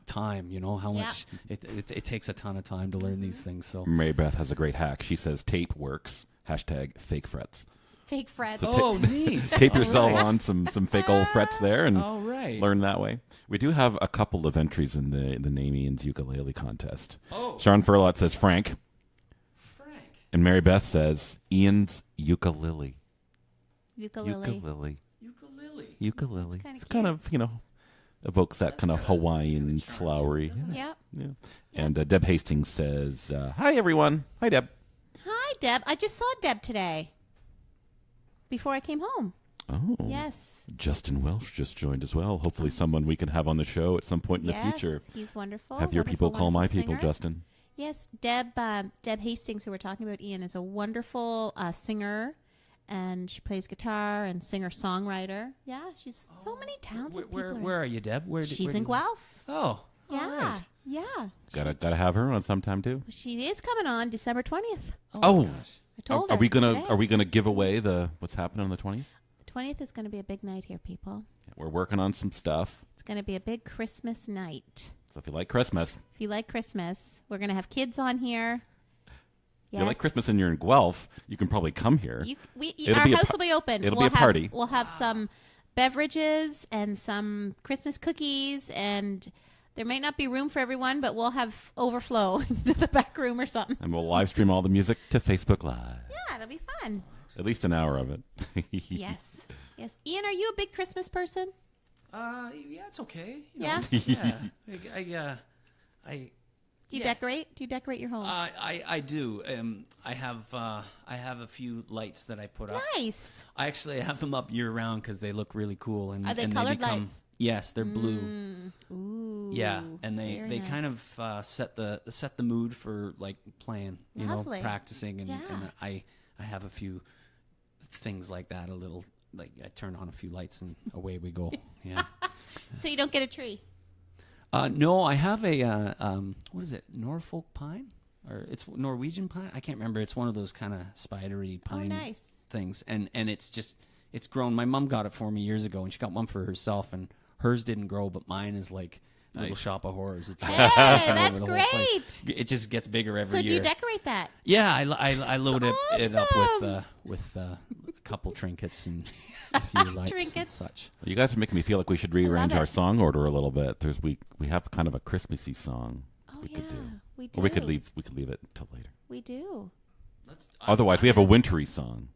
Speaker 3: Time, you know, how much it takes a ton of time to learn these things. So
Speaker 2: Mary Beth has a great hack. She says tape works. #fake frets.
Speaker 1: Fake frets.
Speaker 3: oh, neat.
Speaker 2: Tape
Speaker 3: All
Speaker 2: yourself
Speaker 3: right.
Speaker 2: on some fake old frets there and
Speaker 3: All right.
Speaker 2: learn that way. We do have a couple of entries in the Name Ian's ukulele contest.
Speaker 3: Oh.
Speaker 2: Sean Furlot says Frank,
Speaker 3: Frank.
Speaker 2: and Mary Beth says Ian's ukulele.
Speaker 1: Ukulele.
Speaker 2: Ukulele.
Speaker 1: kinda
Speaker 2: It's kind of, you know, evokes that kind of Hawaiian,
Speaker 3: charm,
Speaker 2: flowery.
Speaker 1: Yeah.
Speaker 2: Yeah. And Deb Hastings says, hi, everyone. Hi, Deb.
Speaker 1: Hi, Deb. I just saw Deb today before I came home.
Speaker 2: Oh.
Speaker 1: Yes.
Speaker 2: Justin Welsh just joined as well. Hopefully someone we can have on the show at some point in the future.
Speaker 1: He's wonderful.
Speaker 2: Have your people
Speaker 1: wonderful,
Speaker 2: call my
Speaker 1: wonderful
Speaker 2: people,
Speaker 1: singer.
Speaker 2: Justin.
Speaker 1: Yes, Deb Hastings, who we're talking about, Ian, is a wonderful singer, and she plays guitar and singer-songwriter. Yeah, she's so many talented
Speaker 3: Where
Speaker 1: people.
Speaker 3: are you, Deb?
Speaker 1: She's in Guelph.
Speaker 3: Oh.
Speaker 1: Yeah,
Speaker 3: All right.
Speaker 1: yeah.
Speaker 2: Gotta have her on sometime too.
Speaker 1: She is coming on December 20th.
Speaker 2: Oh.
Speaker 3: my gosh.
Speaker 1: I told
Speaker 2: Are
Speaker 1: her.
Speaker 2: we gonna
Speaker 1: today.
Speaker 2: Are we gonna give away what's happening on the 20th?
Speaker 1: The 20th is going to be a big night here, people.
Speaker 2: We're working on some stuff.
Speaker 1: It's going to be a big Christmas night.
Speaker 2: So if you like Christmas,
Speaker 1: If you like Christmas, we're going to have kids on here.
Speaker 2: if you like Christmas and you're in Guelph, you can probably come here.
Speaker 1: Our house will be open.
Speaker 2: It'll be a party.
Speaker 1: We'll have some beverages and some Christmas cookies, and there may not be room for everyone, but we'll have overflow into the back room or something.
Speaker 2: And we'll live stream all the music to Facebook Live.
Speaker 1: Yeah, it'll be fun.
Speaker 2: At least an hour of it.
Speaker 1: Yes. Yes. Ian, are you a big Christmas person?
Speaker 3: Yeah, it's okay.
Speaker 1: Yeah?
Speaker 3: Yeah.
Speaker 1: Do you decorate? Do you decorate your home?
Speaker 3: I do. I have a few lights that I put up.
Speaker 1: Nice.
Speaker 3: I actually have them up year round because they look really cool. And
Speaker 1: Are they
Speaker 3: and
Speaker 1: colored
Speaker 3: become,
Speaker 1: lights?
Speaker 3: Yes, they're blue.
Speaker 1: Ooh.
Speaker 3: Yeah, and they
Speaker 1: very
Speaker 3: kind
Speaker 1: nice.
Speaker 3: of set the mood for like playing,
Speaker 1: Lovely.
Speaker 3: practicing, and,
Speaker 1: Yeah.
Speaker 3: and I have a few things like that. A little like I turn on a few lights and away we go. Yeah.
Speaker 1: So you don't get a tree?
Speaker 3: No, I have a what is it? Norfolk pine, or it's Norwegian pine? I can't remember. It's one of those kind of spidery pine
Speaker 1: nice.
Speaker 3: things, and it's grown. My mom got it for me years ago, and she got one for herself, and hers didn't grow, but mine is like a little shop of horrors. It's
Speaker 1: Hey,
Speaker 3: all
Speaker 1: that's
Speaker 3: over the whole place.
Speaker 1: great.
Speaker 3: It just gets bigger every
Speaker 1: So
Speaker 3: year.
Speaker 1: do you decorate that?
Speaker 3: Yeah, I load it up
Speaker 1: awesome.
Speaker 3: with a couple trinkets and a few lights and
Speaker 1: Trinkets.
Speaker 3: such.
Speaker 2: You guys are making me feel like we should rearrange
Speaker 1: it.
Speaker 2: our song order a little bit. We have kind of a Christmassy song
Speaker 1: Oh,
Speaker 2: we
Speaker 1: yeah.
Speaker 2: could do.
Speaker 1: We do.
Speaker 2: Or we could leave it till later.
Speaker 1: We do.
Speaker 2: Otherwise, we have a wintry song.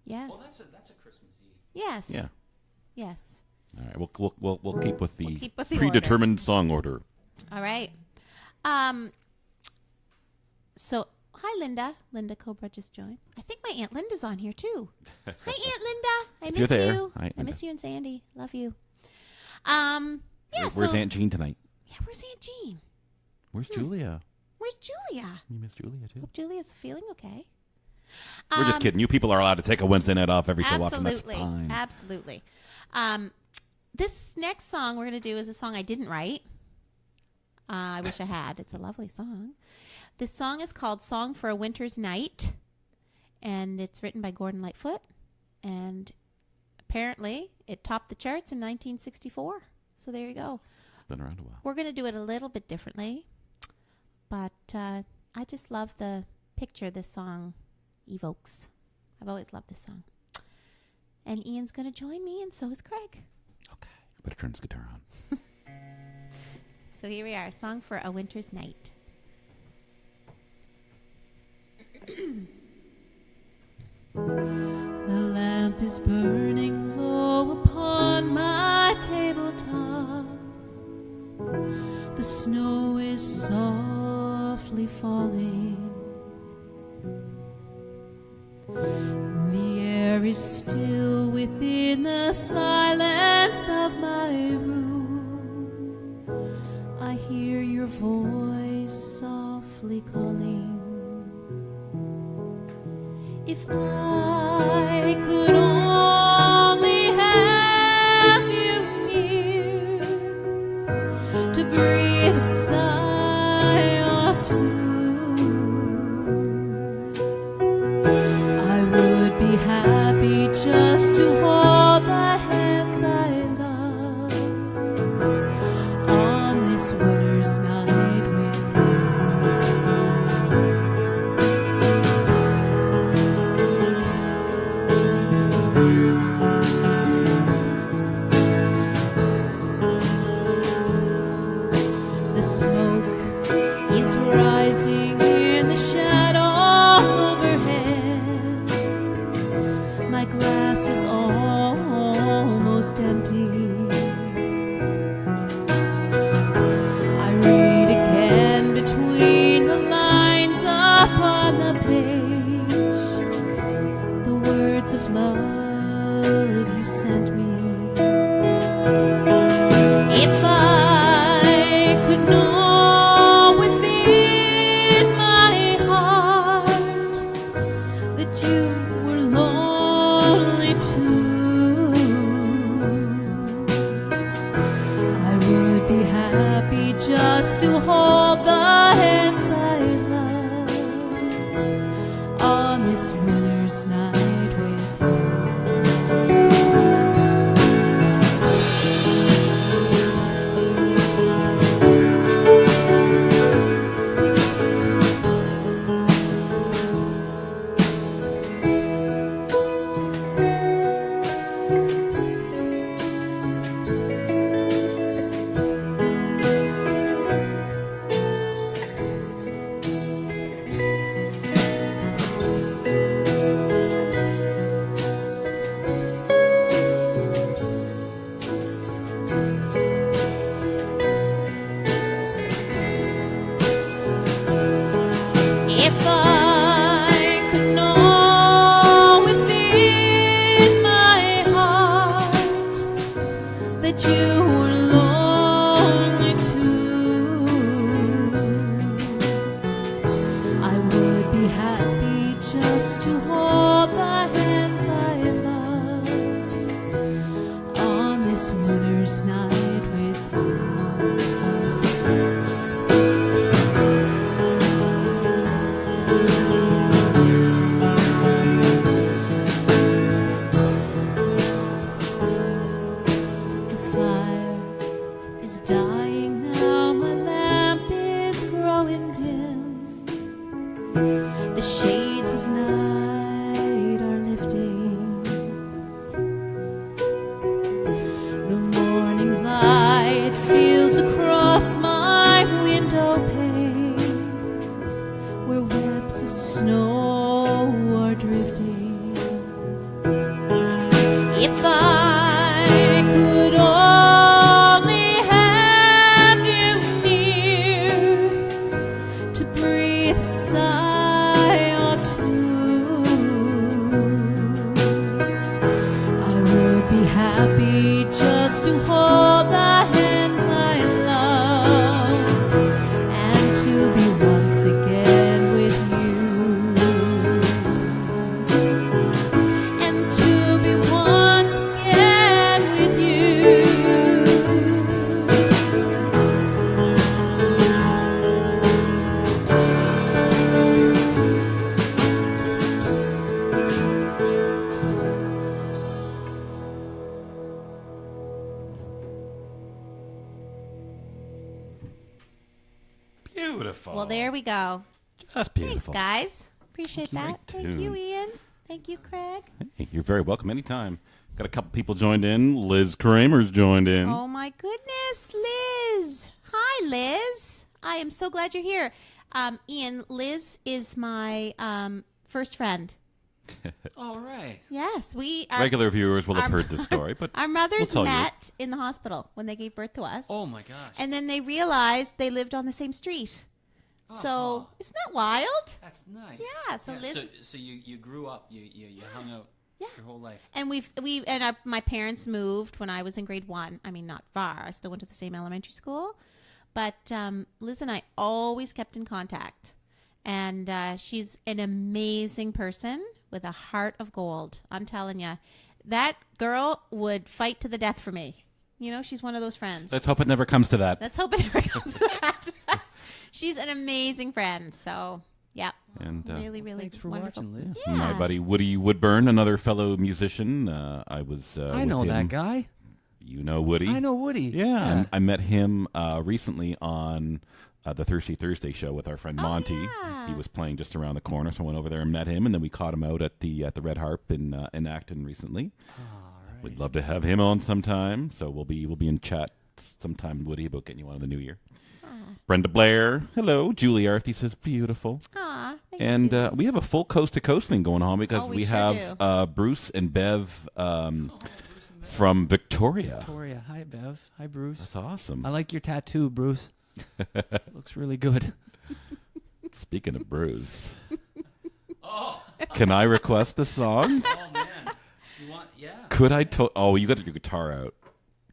Speaker 1: Yes.
Speaker 3: Well, that's a Christmassy.
Speaker 1: Yes.
Speaker 2: Yeah.
Speaker 1: Yes.
Speaker 2: All right, we'll keep with the
Speaker 1: keep with the
Speaker 2: predetermined song order.
Speaker 1: All right. So, hi, Linda. Linda Cobra just joined. I think my Aunt Linda's on here, too. Hi, Aunt Linda. I
Speaker 2: If
Speaker 1: miss
Speaker 2: you're there.
Speaker 1: you.
Speaker 2: Hi,
Speaker 1: I
Speaker 2: Linda.
Speaker 1: miss you and Sandy. Love you. Yeah,
Speaker 2: Where's
Speaker 1: so,
Speaker 2: Aunt Jean tonight?
Speaker 1: Yeah, where's Aunt Jean?
Speaker 2: Where's Julia?
Speaker 1: Where's Julia?
Speaker 2: You miss Julia too.
Speaker 1: Hope Julia's feeling okay.
Speaker 2: We're just kidding. You people are allowed to take a Wednesday night off every so often. That's
Speaker 1: Absolutely.
Speaker 2: fine.
Speaker 1: Absolutely. This next song we're going to do is a song I didn't write. I wish I had. It's a lovely song. This song is called Song for a Winter's Night, and it's written by Gordon Lightfoot, and apparently it topped the charts in 1964. So there you go.
Speaker 2: It's been around a while.
Speaker 1: We're going to do it a little bit differently, but I just love the picture this song evokes. I've always loved this song. And Ian's going to join me, and so is Craig.
Speaker 2: Okay. I better turn this guitar on.
Speaker 1: So here we are, Song for a Winter's Night. The lamp is burning low upon my tabletop. The snow is softly falling. The air is still within the silence of my room. I hear your voice softly calling. If I could only have you near to breathe a sigh or two, I would be happy just to hold the hands I love on this winter's night with you. The smoke is rising in the shadows overhead. My glass is almost empty. I read again between the lines upon the page, the words of love you sent me. If I could know within my heart that you were lonely too, I would be happy just to hold the hands I love on this
Speaker 4: this winter's night with you. If I could know within my heart that you were lonely too, I would be happy just to hold the hands I love on this winter's night with you. Dying now, my lamp is growing dim. The shades of night are lifting. The morning light steals across my window pane, where webs of snow are drifting. If I could only have you near to breathe a sigh or two, I would be happy just to hold the hands I love and to be once again with you, and to be once again with you.
Speaker 2: Beautiful.
Speaker 1: Well, there we go.
Speaker 2: Just
Speaker 1: Thanks,
Speaker 2: beautiful.
Speaker 1: guys. Appreciate that.
Speaker 2: Great
Speaker 1: Thank you,
Speaker 2: tune.
Speaker 1: Ian. Thank you, Craig.
Speaker 2: Hey, you're very welcome anytime. Got a couple people joined in. Liz Kramer's joined in.
Speaker 1: Oh, my goodness, Liz. Hi, Liz. I am so glad you're here. Ian, Liz is my first friend.
Speaker 3: All right.
Speaker 1: Yes, we are.
Speaker 2: Regular viewers will have
Speaker 1: our-
Speaker 2: heard this story, but
Speaker 1: Our mothers
Speaker 2: we'll tell you.
Speaker 1: met in the hospital when they gave birth to us.
Speaker 3: Oh my gosh.
Speaker 1: And then they realized they lived on the same street. So, isn't that wild?
Speaker 3: That's nice.
Speaker 1: Yeah, so Liz-
Speaker 3: so you grew up, you hung out
Speaker 1: Yeah.
Speaker 3: your whole life.
Speaker 1: And my parents moved when I was in grade 1. I mean, not far. I still went to the same elementary school. But Liz and I always kept in contact. And she's an amazing person with a heart of gold. I'm telling you, that girl would fight to the death for me. You know, she's one of those friends.
Speaker 2: Let's hope it never comes to that.
Speaker 1: Let's hope it never comes to that. She's an amazing friend. So, yeah.
Speaker 2: And
Speaker 1: Really, really
Speaker 3: Thanks for
Speaker 1: wonderful.
Speaker 3: watching, Liz.
Speaker 1: Yeah.
Speaker 2: my buddy Woody Woodburn, another fellow musician. I was.
Speaker 3: I
Speaker 2: with
Speaker 3: know
Speaker 2: him.
Speaker 3: that guy.
Speaker 2: You know Woody.
Speaker 3: I know Woody.
Speaker 2: Yeah, I met him recently on the Thirsty Thursday show with our friend Monty.
Speaker 1: yeah.
Speaker 2: He was playing just around the corner, so I went over there and met him, and then we caught him out at the Red Harp in Acton recently. We'd love to have him on sometime, so we'll be in chat sometime, Woody, about getting you on in the new year. Brenda Blair, hello. Julie Arthy says beautiful.
Speaker 1: Aw, thank
Speaker 2: And
Speaker 1: you.
Speaker 2: we have a full coast to coast thing going on because
Speaker 1: Oh, we
Speaker 2: we
Speaker 1: sure
Speaker 2: have Bruce and Bev from Victoria.
Speaker 3: Victoria. Hi, Bev. Hi, Bruce.
Speaker 2: That's awesome.
Speaker 3: I like your tattoo, Bruce. Looks really good.
Speaker 2: Speaking of Bruce, can I request a song?
Speaker 3: Oh man, you want? Yeah.
Speaker 2: Could I? Oh, you got your guitar out.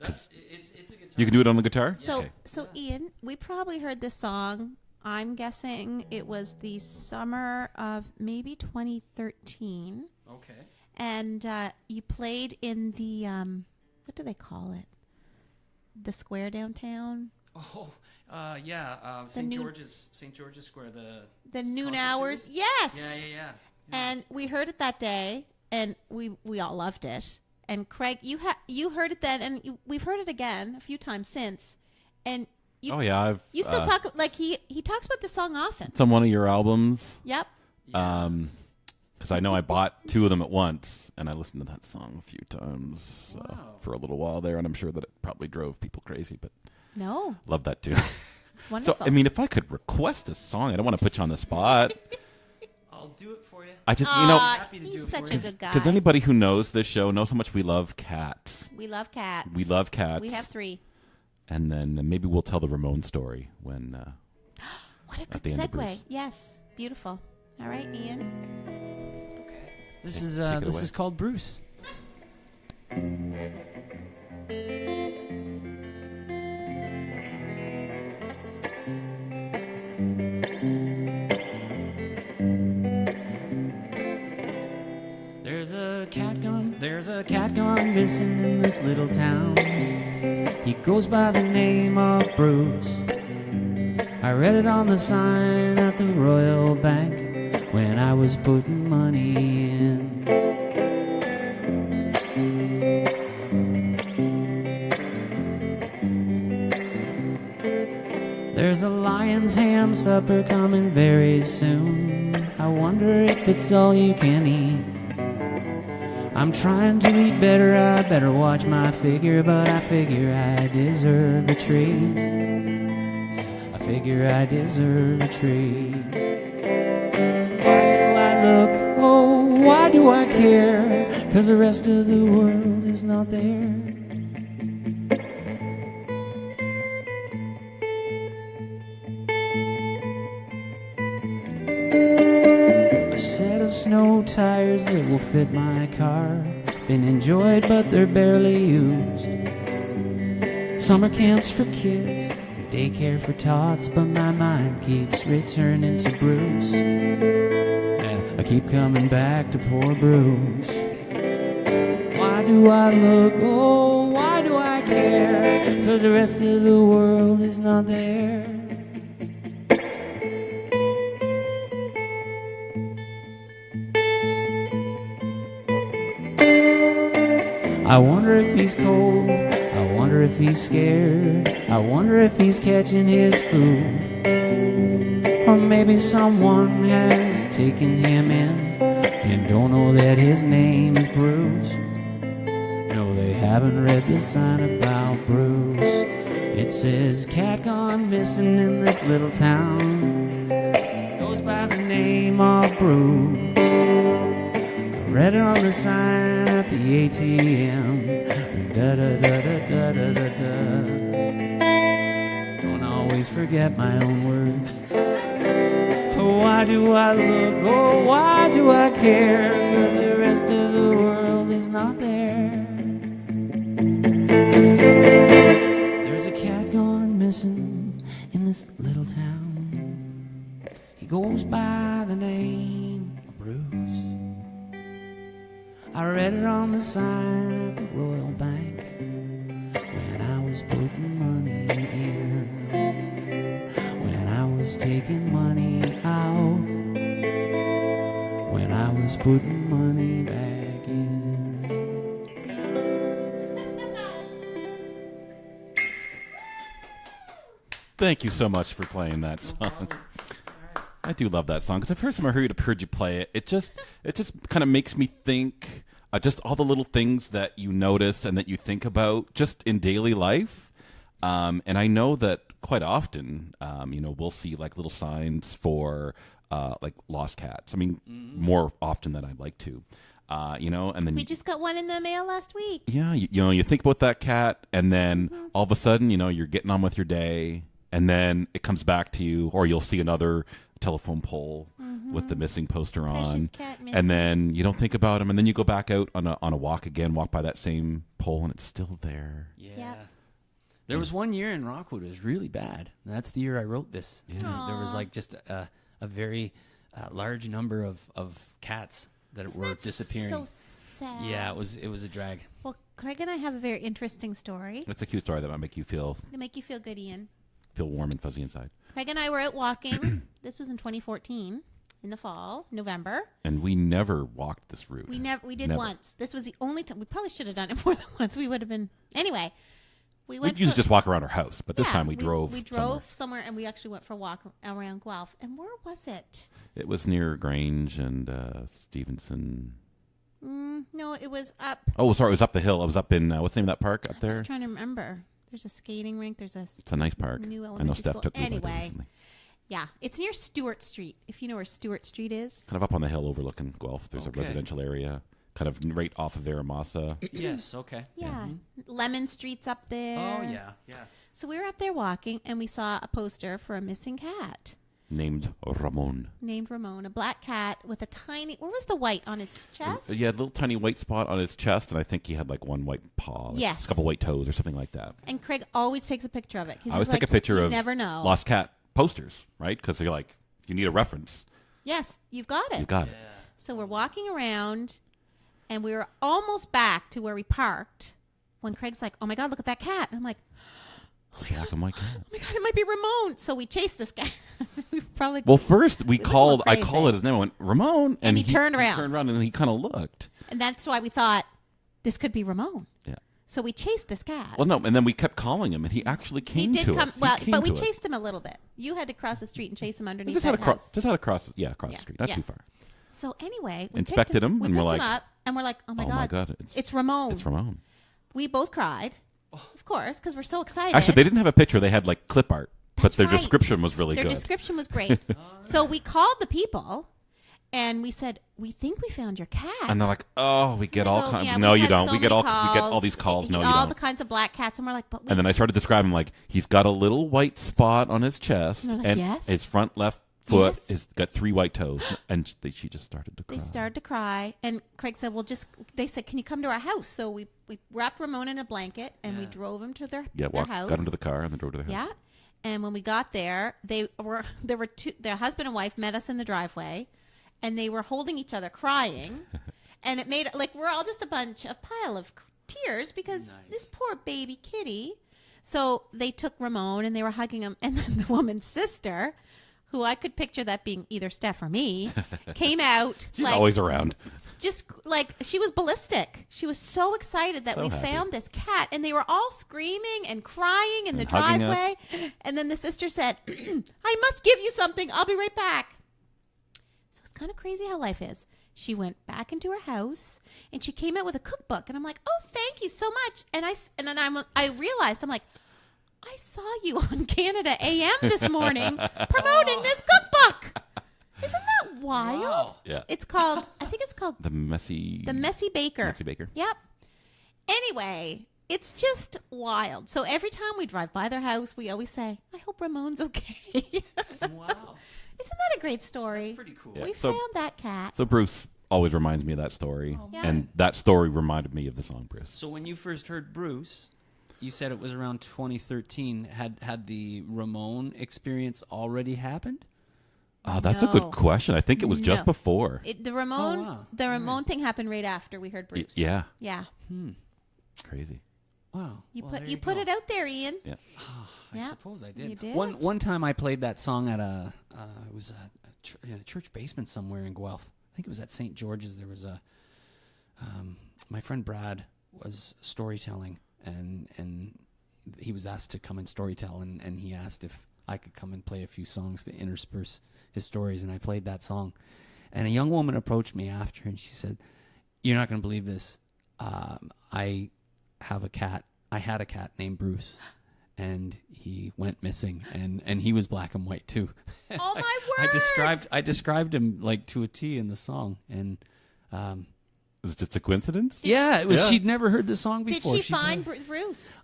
Speaker 3: It's a guitar.
Speaker 2: You can do it on the guitar.
Speaker 1: So,
Speaker 2: Okay.
Speaker 1: so Ian, we probably heard this song. I'm guessing it was the summer of maybe 2013,
Speaker 3: Okay.
Speaker 1: and you played in the what do they call it? The square downtown.
Speaker 3: Oh, yeah.
Speaker 1: The
Speaker 3: St.
Speaker 1: noon-
Speaker 3: George's Square. The
Speaker 1: The noon
Speaker 3: concert
Speaker 1: hours.
Speaker 3: series?
Speaker 1: Yes.
Speaker 3: Yeah.
Speaker 1: And we heard it that day, and we all loved it. And Craig, you heard it then, and we've heard it again a few times since. And you still talk like he talks about the song often.
Speaker 2: It's on one of your albums.
Speaker 1: Yep.
Speaker 2: Because I know I bought 2 of them at once, and I listened to that song a few times for a little while there, and I'm sure that it probably drove people crazy, but
Speaker 1: no,
Speaker 2: love that too.
Speaker 1: It's wonderful.
Speaker 2: So, I mean, if I could request a song, I don't want to put you on the spot.
Speaker 3: I'll do it for you.
Speaker 2: I just,
Speaker 3: happy to do
Speaker 1: he's
Speaker 3: it
Speaker 1: such
Speaker 3: for
Speaker 1: a
Speaker 3: you.
Speaker 1: good guy.
Speaker 2: because anybody who knows this show knows how much we love cats.
Speaker 1: We love cats.
Speaker 2: We love cats.
Speaker 1: We have 3.
Speaker 2: And then maybe we'll tell the Ramon story when.
Speaker 1: What a
Speaker 2: at
Speaker 1: good
Speaker 2: the end of
Speaker 1: segue.
Speaker 2: Bruce.
Speaker 1: Yes, beautiful. All right, Ian.
Speaker 3: This
Speaker 2: Take
Speaker 3: is
Speaker 2: it away.
Speaker 3: called Bruce. There's a cat gone missing in this little town. He goes by the name of Bruce. I read it on the sign at the Royal Bank when I was putting money in. There's a lion's ham supper coming very soon. I wonder if it's all you can eat. I'm trying to eat better, I better watch my figure, but I figure I deserve a treat. I figure I deserve a treat. Why do I look? Oh, why do I care? 'Cause the rest of the world is not there. A set of snow tires that will fit my car. Been enjoyed, but they're barely used. Summer camps for kids, daycare for tots, but my mind keeps returning to Bruce. Yeah, I keep coming back to poor Bruce. Why do I look? Oh, why do I care? 'Cause the rest of the world is not there. I wonder if he's cold, I wonder if he's scared, I wonder if he's catching his food. Or maybe someone has taken him in and don't know that his name is Bruce. No, they haven't read the sign about Bruce. It says, cat gone missing in this little town. Goes by the name of Bruce. Read it on the sign at the ATM. Da da da da da da da da. Don't always forget my own words. Oh, why do I look? Oh, why do I care? 'Cause the rest of the world is not there. There's a cat gone missing in this little town. He goes by the name of Bruce. I read it on the sign at the Royal Bank when I was putting money in, when I was taking money out, when I was putting money back in.
Speaker 2: Thank you so much for playing that song. I do love that song because the first time I heard you play it, it just kind of makes me think just all the little things that you notice and that you think about just in daily life. And I know that quite often, we'll see like little signs for like lost cats. I mean, more often than I'd like to. And then
Speaker 1: We just got one in the mail last week.
Speaker 2: yeah, you think about that cat, and then all of a sudden, you're getting on with your day, and then it comes back to you, or you'll see another telephone pole with the missing poster
Speaker 1: Precious
Speaker 2: on,
Speaker 1: cat missing.
Speaker 2: and then you don't think about him, and then you go back out on a walk again, walk by that same pole, and it's still there.
Speaker 3: Yeah.
Speaker 1: Yep.
Speaker 3: There was one year in Rockwood, it was really bad. That's the year I wrote this.
Speaker 2: Yeah.
Speaker 3: There was like just a very large number of cats that were
Speaker 1: That's
Speaker 3: disappearing.
Speaker 1: so sad.
Speaker 3: Yeah, it was a drag.
Speaker 1: Well, Craig and I have a very interesting story.
Speaker 2: It's a cute story that might make you feel
Speaker 1: It'll make you feel good, Ian.
Speaker 2: warm and fuzzy inside.
Speaker 1: Craig and I were out walking. This was in 2014. in the fall, November.
Speaker 2: And we never walked this route.
Speaker 1: We did once. This was the only time. We probably should have done it more than once. We would have been anyway. We
Speaker 2: used to just walk around our house, but this time we drove.
Speaker 1: We drove somewhere, and we actually went for a walk around Guelph. And where was it?
Speaker 2: It was near Grange and Stevenson.
Speaker 1: No, it was up.
Speaker 2: Oh, sorry, it was up the hill. It was up in what's the name of that park up there?
Speaker 1: I'm just trying to remember. There's a skating rink. It's
Speaker 2: a nice park.
Speaker 1: New
Speaker 2: I know
Speaker 1: elementary
Speaker 2: Steph
Speaker 1: school.
Speaker 2: took me there
Speaker 1: Anyway,
Speaker 2: recently.
Speaker 1: yeah, it's near Stewart Street. If you know where Stewart Street is.
Speaker 2: Kind of up on the hill overlooking Guelph. There's
Speaker 3: Okay.
Speaker 2: a residential area, kind of right off of Aramasa.
Speaker 3: Yes. Okay.
Speaker 1: Yeah, Lemon Street's up there.
Speaker 3: Oh yeah. Yeah.
Speaker 1: So we were up there walking, and we saw a poster for a missing cat
Speaker 2: Named Ramon.
Speaker 1: named Ramon, a black cat with a tiny. Where was the white on his chest?
Speaker 2: Yeah, a little tiny white spot on his chest, and I think he had like one white paw. Like
Speaker 1: Yes.
Speaker 2: a couple white toes or something like that.
Speaker 1: And Craig always takes a picture of it.
Speaker 2: I always take a picture
Speaker 1: you
Speaker 2: of
Speaker 1: never know.
Speaker 2: lost cat posters, right? Because you're like, you need a reference.
Speaker 1: Yes, you've got it.
Speaker 2: You got it.
Speaker 1: So we're walking around, and we were almost back to where we parked when Craig's like, "Oh my God, look at that cat!" And I'm like,
Speaker 2: It's a black and white cat.
Speaker 1: "Oh my God, it might be Ramon." So we chased this guy. we probably
Speaker 2: Well, first we
Speaker 1: went a
Speaker 2: called.
Speaker 1: little
Speaker 2: I
Speaker 1: crazy.
Speaker 2: called it his name. I went Ramon,
Speaker 1: And he turned around.
Speaker 2: He turned around and he kind of looked.
Speaker 1: and that's why we thought this could be Ramon.
Speaker 2: Yeah.
Speaker 1: So we chased this cat.
Speaker 2: Well, no, and then we kept calling him, and he actually came
Speaker 1: he did
Speaker 2: to
Speaker 1: come.
Speaker 2: us. He
Speaker 1: Well,
Speaker 2: came
Speaker 1: but we
Speaker 2: to us.
Speaker 1: chased him a little bit. You had to cross the street and chase him underneath
Speaker 2: Just
Speaker 1: that
Speaker 2: had across.
Speaker 1: house.
Speaker 2: Just had across. Yeah, across
Speaker 1: Yeah.
Speaker 2: the street, not too
Speaker 1: Yes.
Speaker 2: far.
Speaker 1: So anyway, we
Speaker 2: Inspected
Speaker 1: picked
Speaker 2: him,
Speaker 1: we
Speaker 2: and we're
Speaker 1: picked
Speaker 2: like,
Speaker 1: him up, and we're like, "Oh my
Speaker 2: Oh
Speaker 1: God,
Speaker 2: my God,
Speaker 1: it's Ramon."
Speaker 2: It's Ramon.
Speaker 1: We both cried, of course, because we're so excited.
Speaker 2: Actually, they didn't have a picture. They had like clip art, but
Speaker 1: That's
Speaker 2: their
Speaker 1: right.
Speaker 2: description was really
Speaker 1: Their
Speaker 2: good.
Speaker 1: description was great. So we called the people, and we said, "We think we found your cat."
Speaker 2: And they're like, "Oh, we get
Speaker 1: They
Speaker 2: all
Speaker 1: go,
Speaker 2: kinds."
Speaker 1: "Yeah,
Speaker 2: No,
Speaker 1: we've
Speaker 2: you
Speaker 1: had
Speaker 2: don't.
Speaker 1: so
Speaker 2: We get
Speaker 1: many
Speaker 2: all these calls. No, you
Speaker 1: all
Speaker 2: don't.
Speaker 1: the kinds of black cats, and we're like, "But wait."
Speaker 2: And then I started describing like he's got a little white spot on his chest,
Speaker 1: And they're like,
Speaker 2: and
Speaker 1: "Yes."
Speaker 2: his front left foot
Speaker 1: Yes.
Speaker 2: has got 3 white toes, and she just started to cry.
Speaker 1: They started to cry, and Craig said, "Well, they said, can you come to our house?" So we wrapped Ramon in a blanket, and we drove him to their house.
Speaker 2: Got into the car, and then drove to their house.
Speaker 1: Yeah. And when we got there, there were two. Their husband and wife met us in the driveway, and they were holding each other, crying, and it made like we're all just a pile of tears because this poor baby kitty. So they took Ramon, and they were hugging him, and then the woman's sister, who I could picture that being either Steph or me, came out.
Speaker 2: She's always around.
Speaker 1: Just like she was ballistic. She was so excited that
Speaker 2: So
Speaker 1: we
Speaker 2: happy.
Speaker 1: found this cat, and they were all screaming and crying in the
Speaker 2: And hugging us.
Speaker 1: driveway. And then the sister said, "I must give you something. I'll be right back." So it's kind of crazy how life is. She went back into her house, and she came out with a cookbook, and I'm like, "Oh, thank you so much." And I realized, I'm like, "I saw you on Canada AM this morning promoting this cookbook. Isn't that wild?"
Speaker 3: Wow.
Speaker 2: Yeah.
Speaker 1: It's called, I think it's called
Speaker 2: The Messy
Speaker 1: Baker.
Speaker 2: Messy Baker.
Speaker 1: Yep. Anyway, it's just wild. So every time we drive by their house, we always say, "I hope Ramon's okay."
Speaker 3: Wow.
Speaker 1: Isn't that a great story?
Speaker 3: Pretty cool.
Speaker 2: Yeah.
Speaker 1: We
Speaker 2: So-
Speaker 1: found that cat.
Speaker 2: So Bruce always reminds me of that story,
Speaker 1: Yeah.
Speaker 2: and that story reminded me of the song Bruce.
Speaker 3: So when you first heard Bruce, you said it was around 2013. Had the Ramon experience already happened?
Speaker 2: Oh, that's a
Speaker 1: No.
Speaker 2: good question. I think it was just
Speaker 1: No.
Speaker 2: before.
Speaker 1: The Ramon,
Speaker 3: Oh, wow.
Speaker 1: the Ramon thing happened right after we heard Bruce.
Speaker 2: Yeah,
Speaker 1: Yeah.
Speaker 2: crazy.
Speaker 3: Wow.
Speaker 1: You
Speaker 3: Well,
Speaker 1: put
Speaker 3: there
Speaker 1: you put
Speaker 3: go.
Speaker 1: it out there, Ian.
Speaker 2: Yeah.
Speaker 3: I
Speaker 1: Yeah,
Speaker 3: suppose I did.
Speaker 1: you did.
Speaker 3: One time I played that song at it was in a church basement somewhere in Guelph. I think it was at St. George's. There was my friend Brad was storytelling, and he was asked to come and storytell, and he asked if I could come and play a few songs to intersperse his stories, and I played that song. And a young woman approached me after, and she said, "You're not going to believe this. I have a cat. I had a cat named Bruce, and he went missing, and he was black and white too."
Speaker 1: Oh my word!
Speaker 3: I described him like to a T in the song, and
Speaker 2: Is it just a coincidence?
Speaker 3: yeah, it was.
Speaker 2: Yeah.
Speaker 3: She'd never heard the song
Speaker 1: Did
Speaker 3: before.
Speaker 1: she find Bruce?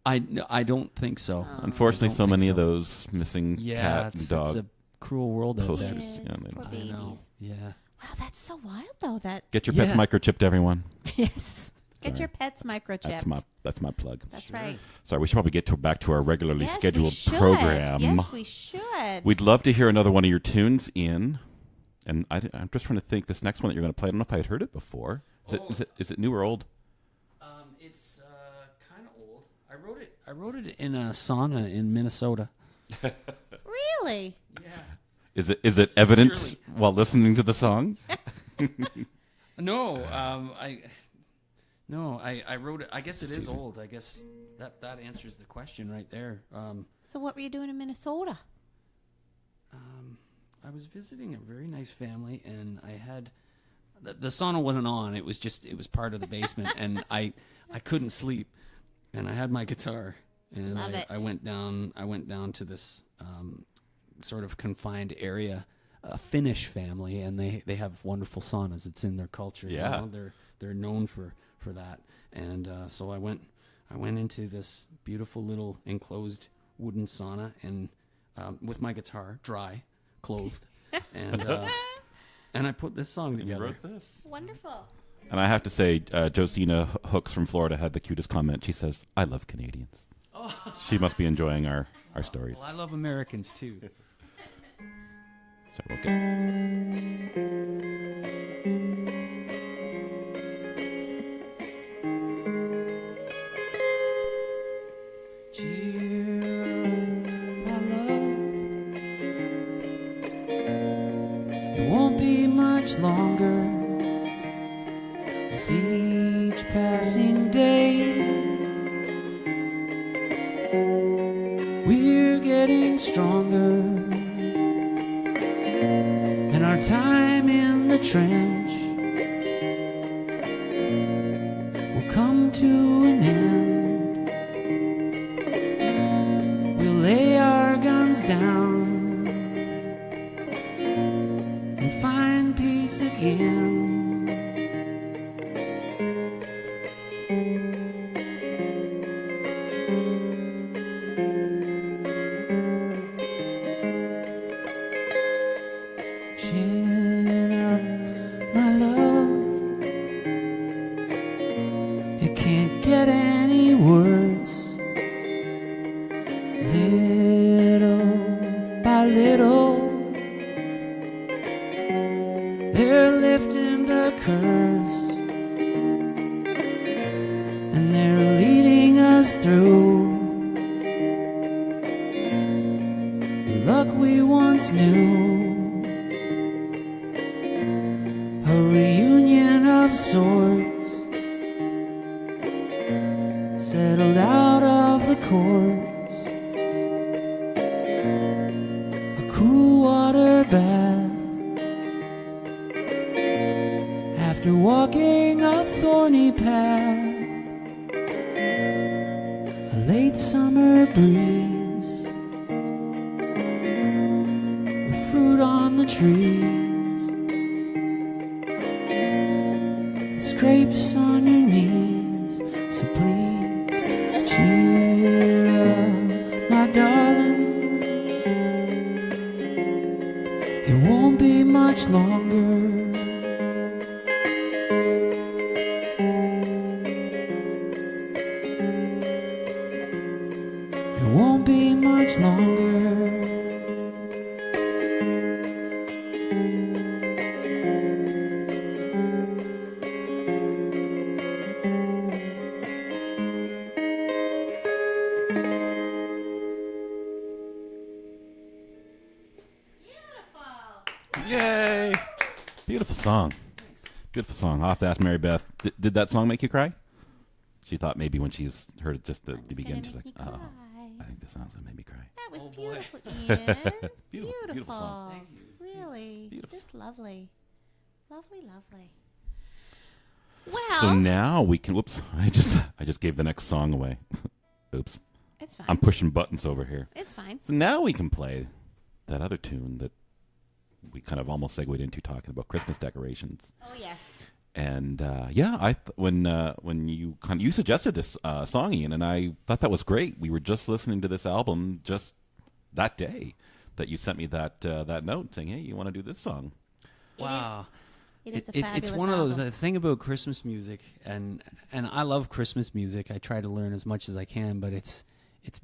Speaker 3: I don't think so.
Speaker 2: Unfortunately,
Speaker 3: I don't
Speaker 2: so
Speaker 3: think
Speaker 2: many
Speaker 3: so.
Speaker 2: of those missing cat and
Speaker 3: it's
Speaker 2: dog
Speaker 3: a cruel world out there.
Speaker 2: posters. Yeah, they
Speaker 1: poor
Speaker 2: don't-
Speaker 3: I know.
Speaker 1: babies.
Speaker 3: Yeah.
Speaker 1: Wow, that's so wild, though. That
Speaker 2: Get your pets
Speaker 3: Yeah.
Speaker 2: microchipped, everyone.
Speaker 1: yes, get
Speaker 2: Sorry.
Speaker 1: your pets microchipped.
Speaker 2: That's my plug.
Speaker 1: That's right.
Speaker 2: Sorry, we should probably get back to our regularly
Speaker 1: Yes, we
Speaker 2: scheduled
Speaker 1: should.
Speaker 2: program.
Speaker 1: Yes, we should.
Speaker 2: We'd love to hear another one of your tunes, Ian. And I'm just trying to think. This next one that you're going to play, I don't know if I had heard it before. Is it new or old?
Speaker 3: It's kind of old. I wrote it in a sauna in Minnesota.
Speaker 1: Really?
Speaker 3: Yeah.
Speaker 2: Is it evident
Speaker 3: Sincerely.
Speaker 2: while listening to the song?
Speaker 3: No, I wrote it. I guess it is old. I guess that answers the question right there.
Speaker 1: So what were you doing in Minnesota?
Speaker 3: I was visiting a very nice family, and I had the sauna wasn't on. It was part of the basement, and I couldn't sleep, and I had my guitar, and
Speaker 1: Love it.
Speaker 3: I went down to this sort of confined area, a Finnish family, and they have wonderful saunas. It's in their culture.
Speaker 2: Yeah.
Speaker 3: You know? They're known for that, and so I went into this beautiful little enclosed wooden sauna, and with my guitar, dry, clothed, and I put this song
Speaker 2: You
Speaker 3: together.
Speaker 2: wrote this?
Speaker 1: Wonderful.
Speaker 2: And I have to say, Josina Hooks from Florida had the cutest comment. She says, "I love Canadians." She must be enjoying our stories.
Speaker 3: Well, I love Americans too.
Speaker 2: So okay.
Speaker 3: My love, it won't be much longer with each passing day. We're getting stronger, and our time in the trench will come to an end. We'll lay our guns down and find peace again. Chin up, my love. It can't get any worse. Little by little, they're lifting the curse, and they're leading us through the luck we once knew. A reunion of sorts, settled out of the courts. A cool water bath after walking a thorny path. A late summer breeze with fruit on the trees. Scrapes on your knees, so please cheer up, my darling. It won't be much longer. It won't be much longer.
Speaker 2: Yay! Beautiful song. Beautiful song. I'll have to ask Mary Beth. Did that song make you cry? She thought maybe when she's heard it just the beginning, she's like,
Speaker 1: Make me
Speaker 2: "Oh,
Speaker 1: cry.
Speaker 2: I think this song's gonna make me cry."
Speaker 1: That was
Speaker 3: Oh, boy.
Speaker 1: beautiful, Ian.
Speaker 2: Beautiful song.
Speaker 3: Thank you.
Speaker 1: Really.
Speaker 2: Beautiful.
Speaker 1: Just lovely. Lovely, lovely. Well,
Speaker 2: So now we can. Whoops! I just gave the next song away. Oops!
Speaker 1: it's fine.
Speaker 2: I'm pushing buttons over here.
Speaker 1: It's fine.
Speaker 2: So now we can play that other tune that we kind of almost segued into talking about Christmas decorations.
Speaker 1: Oh, yes.
Speaker 2: And yeah, when you suggested this song, Ian, and I thought that was great. We were just listening to this album just that day that you sent me that note saying, "Hey, you want to do this song?"
Speaker 3: Wow.
Speaker 1: It is a fabulous
Speaker 3: It's one of those
Speaker 1: album.
Speaker 3: the thing about Christmas music, and I love Christmas music. I try to learn as much as I can, but it's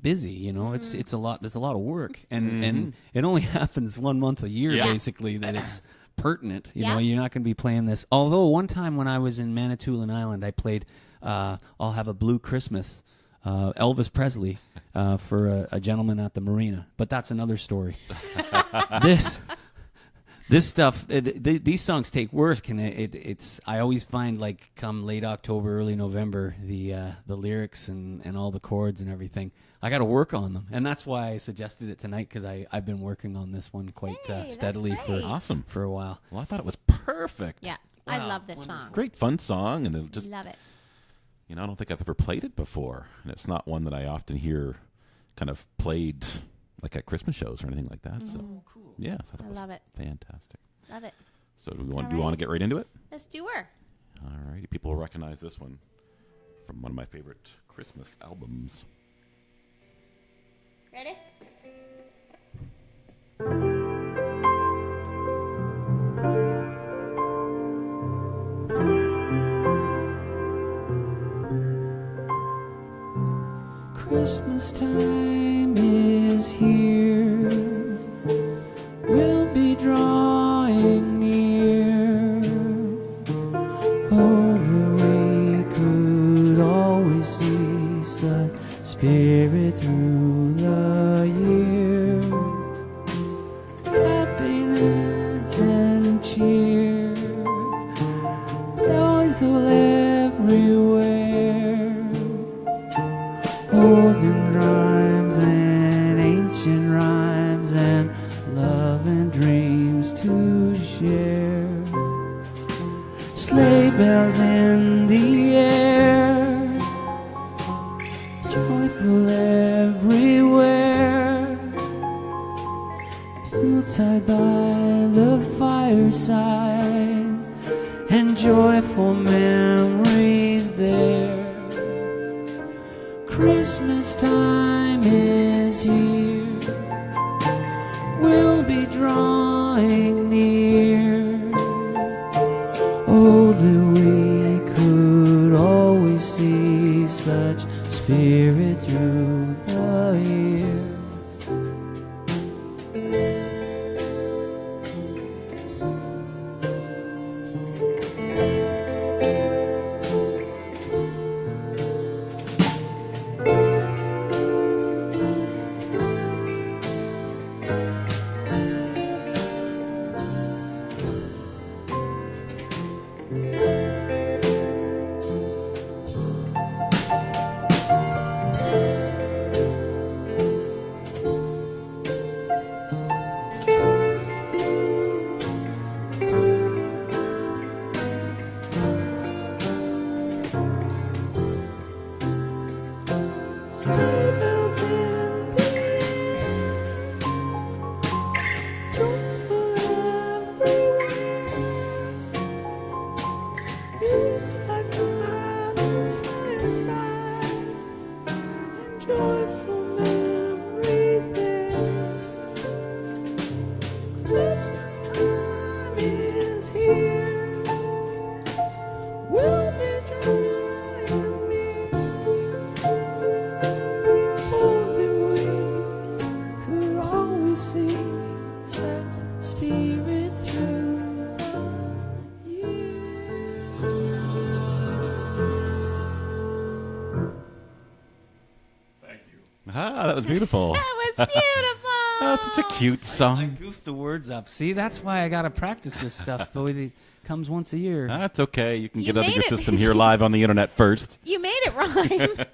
Speaker 3: busy, you know. It's a lot. There's a lot of work, and it only happens 1 month a year,
Speaker 2: Yeah.
Speaker 3: basically. That it's pertinent. You
Speaker 1: Yeah.
Speaker 3: know, you're not going to be playing this. Although one time when I was in Manitoulin Island, I played "I'll Have a Blue Christmas," Elvis Presley, for a gentleman at the marina. But that's another story. This stuff, these songs take work, and it's. I always find like come late October, early November, the lyrics and all the chords and everything. I got to work on them, and that's why I suggested it tonight because I've been working on this one quite steadily for a while.
Speaker 2: Well, I thought it was perfect.
Speaker 1: Yeah, I love this song.
Speaker 2: Great fun song, and it'll just
Speaker 1: love it.
Speaker 2: I don't think I've ever played it before, and it's not one that I often hear kind of played like at Christmas shows or anything like that. So
Speaker 3: Cool.
Speaker 2: yeah, so
Speaker 1: I love it.
Speaker 2: Fantastic.
Speaker 1: Love it.
Speaker 2: So do we want to get right into it?
Speaker 1: Let's do her.
Speaker 2: All right. People will recognize this one from one of my favorite Christmas albums.
Speaker 1: Ready?
Speaker 4: Christmas time is here. We'll be drawing near. Oh, we could always see such spirit through the year. Happiness and cheer. Joyful everywhere. Olden rhymes and ancient rhymes and love and dreams to share. Sleigh bells in the air, joyful everywhere. Yuletide by the fireside and joyful memories there. Christmas time is here. We'll be drawing near. Oh, that we could always see such spirit through the year.
Speaker 2: Ah, that was beautiful.
Speaker 1: That was beautiful.
Speaker 2: Oh, such a cute
Speaker 3: I
Speaker 2: song.
Speaker 3: goofed the words up. See, that's why I got to practice this stuff. But it comes once a year.
Speaker 2: That's okay. You can
Speaker 1: You
Speaker 2: get out of
Speaker 1: made
Speaker 2: your
Speaker 1: it.
Speaker 2: system here live on the internet first.
Speaker 1: You made it rhyme.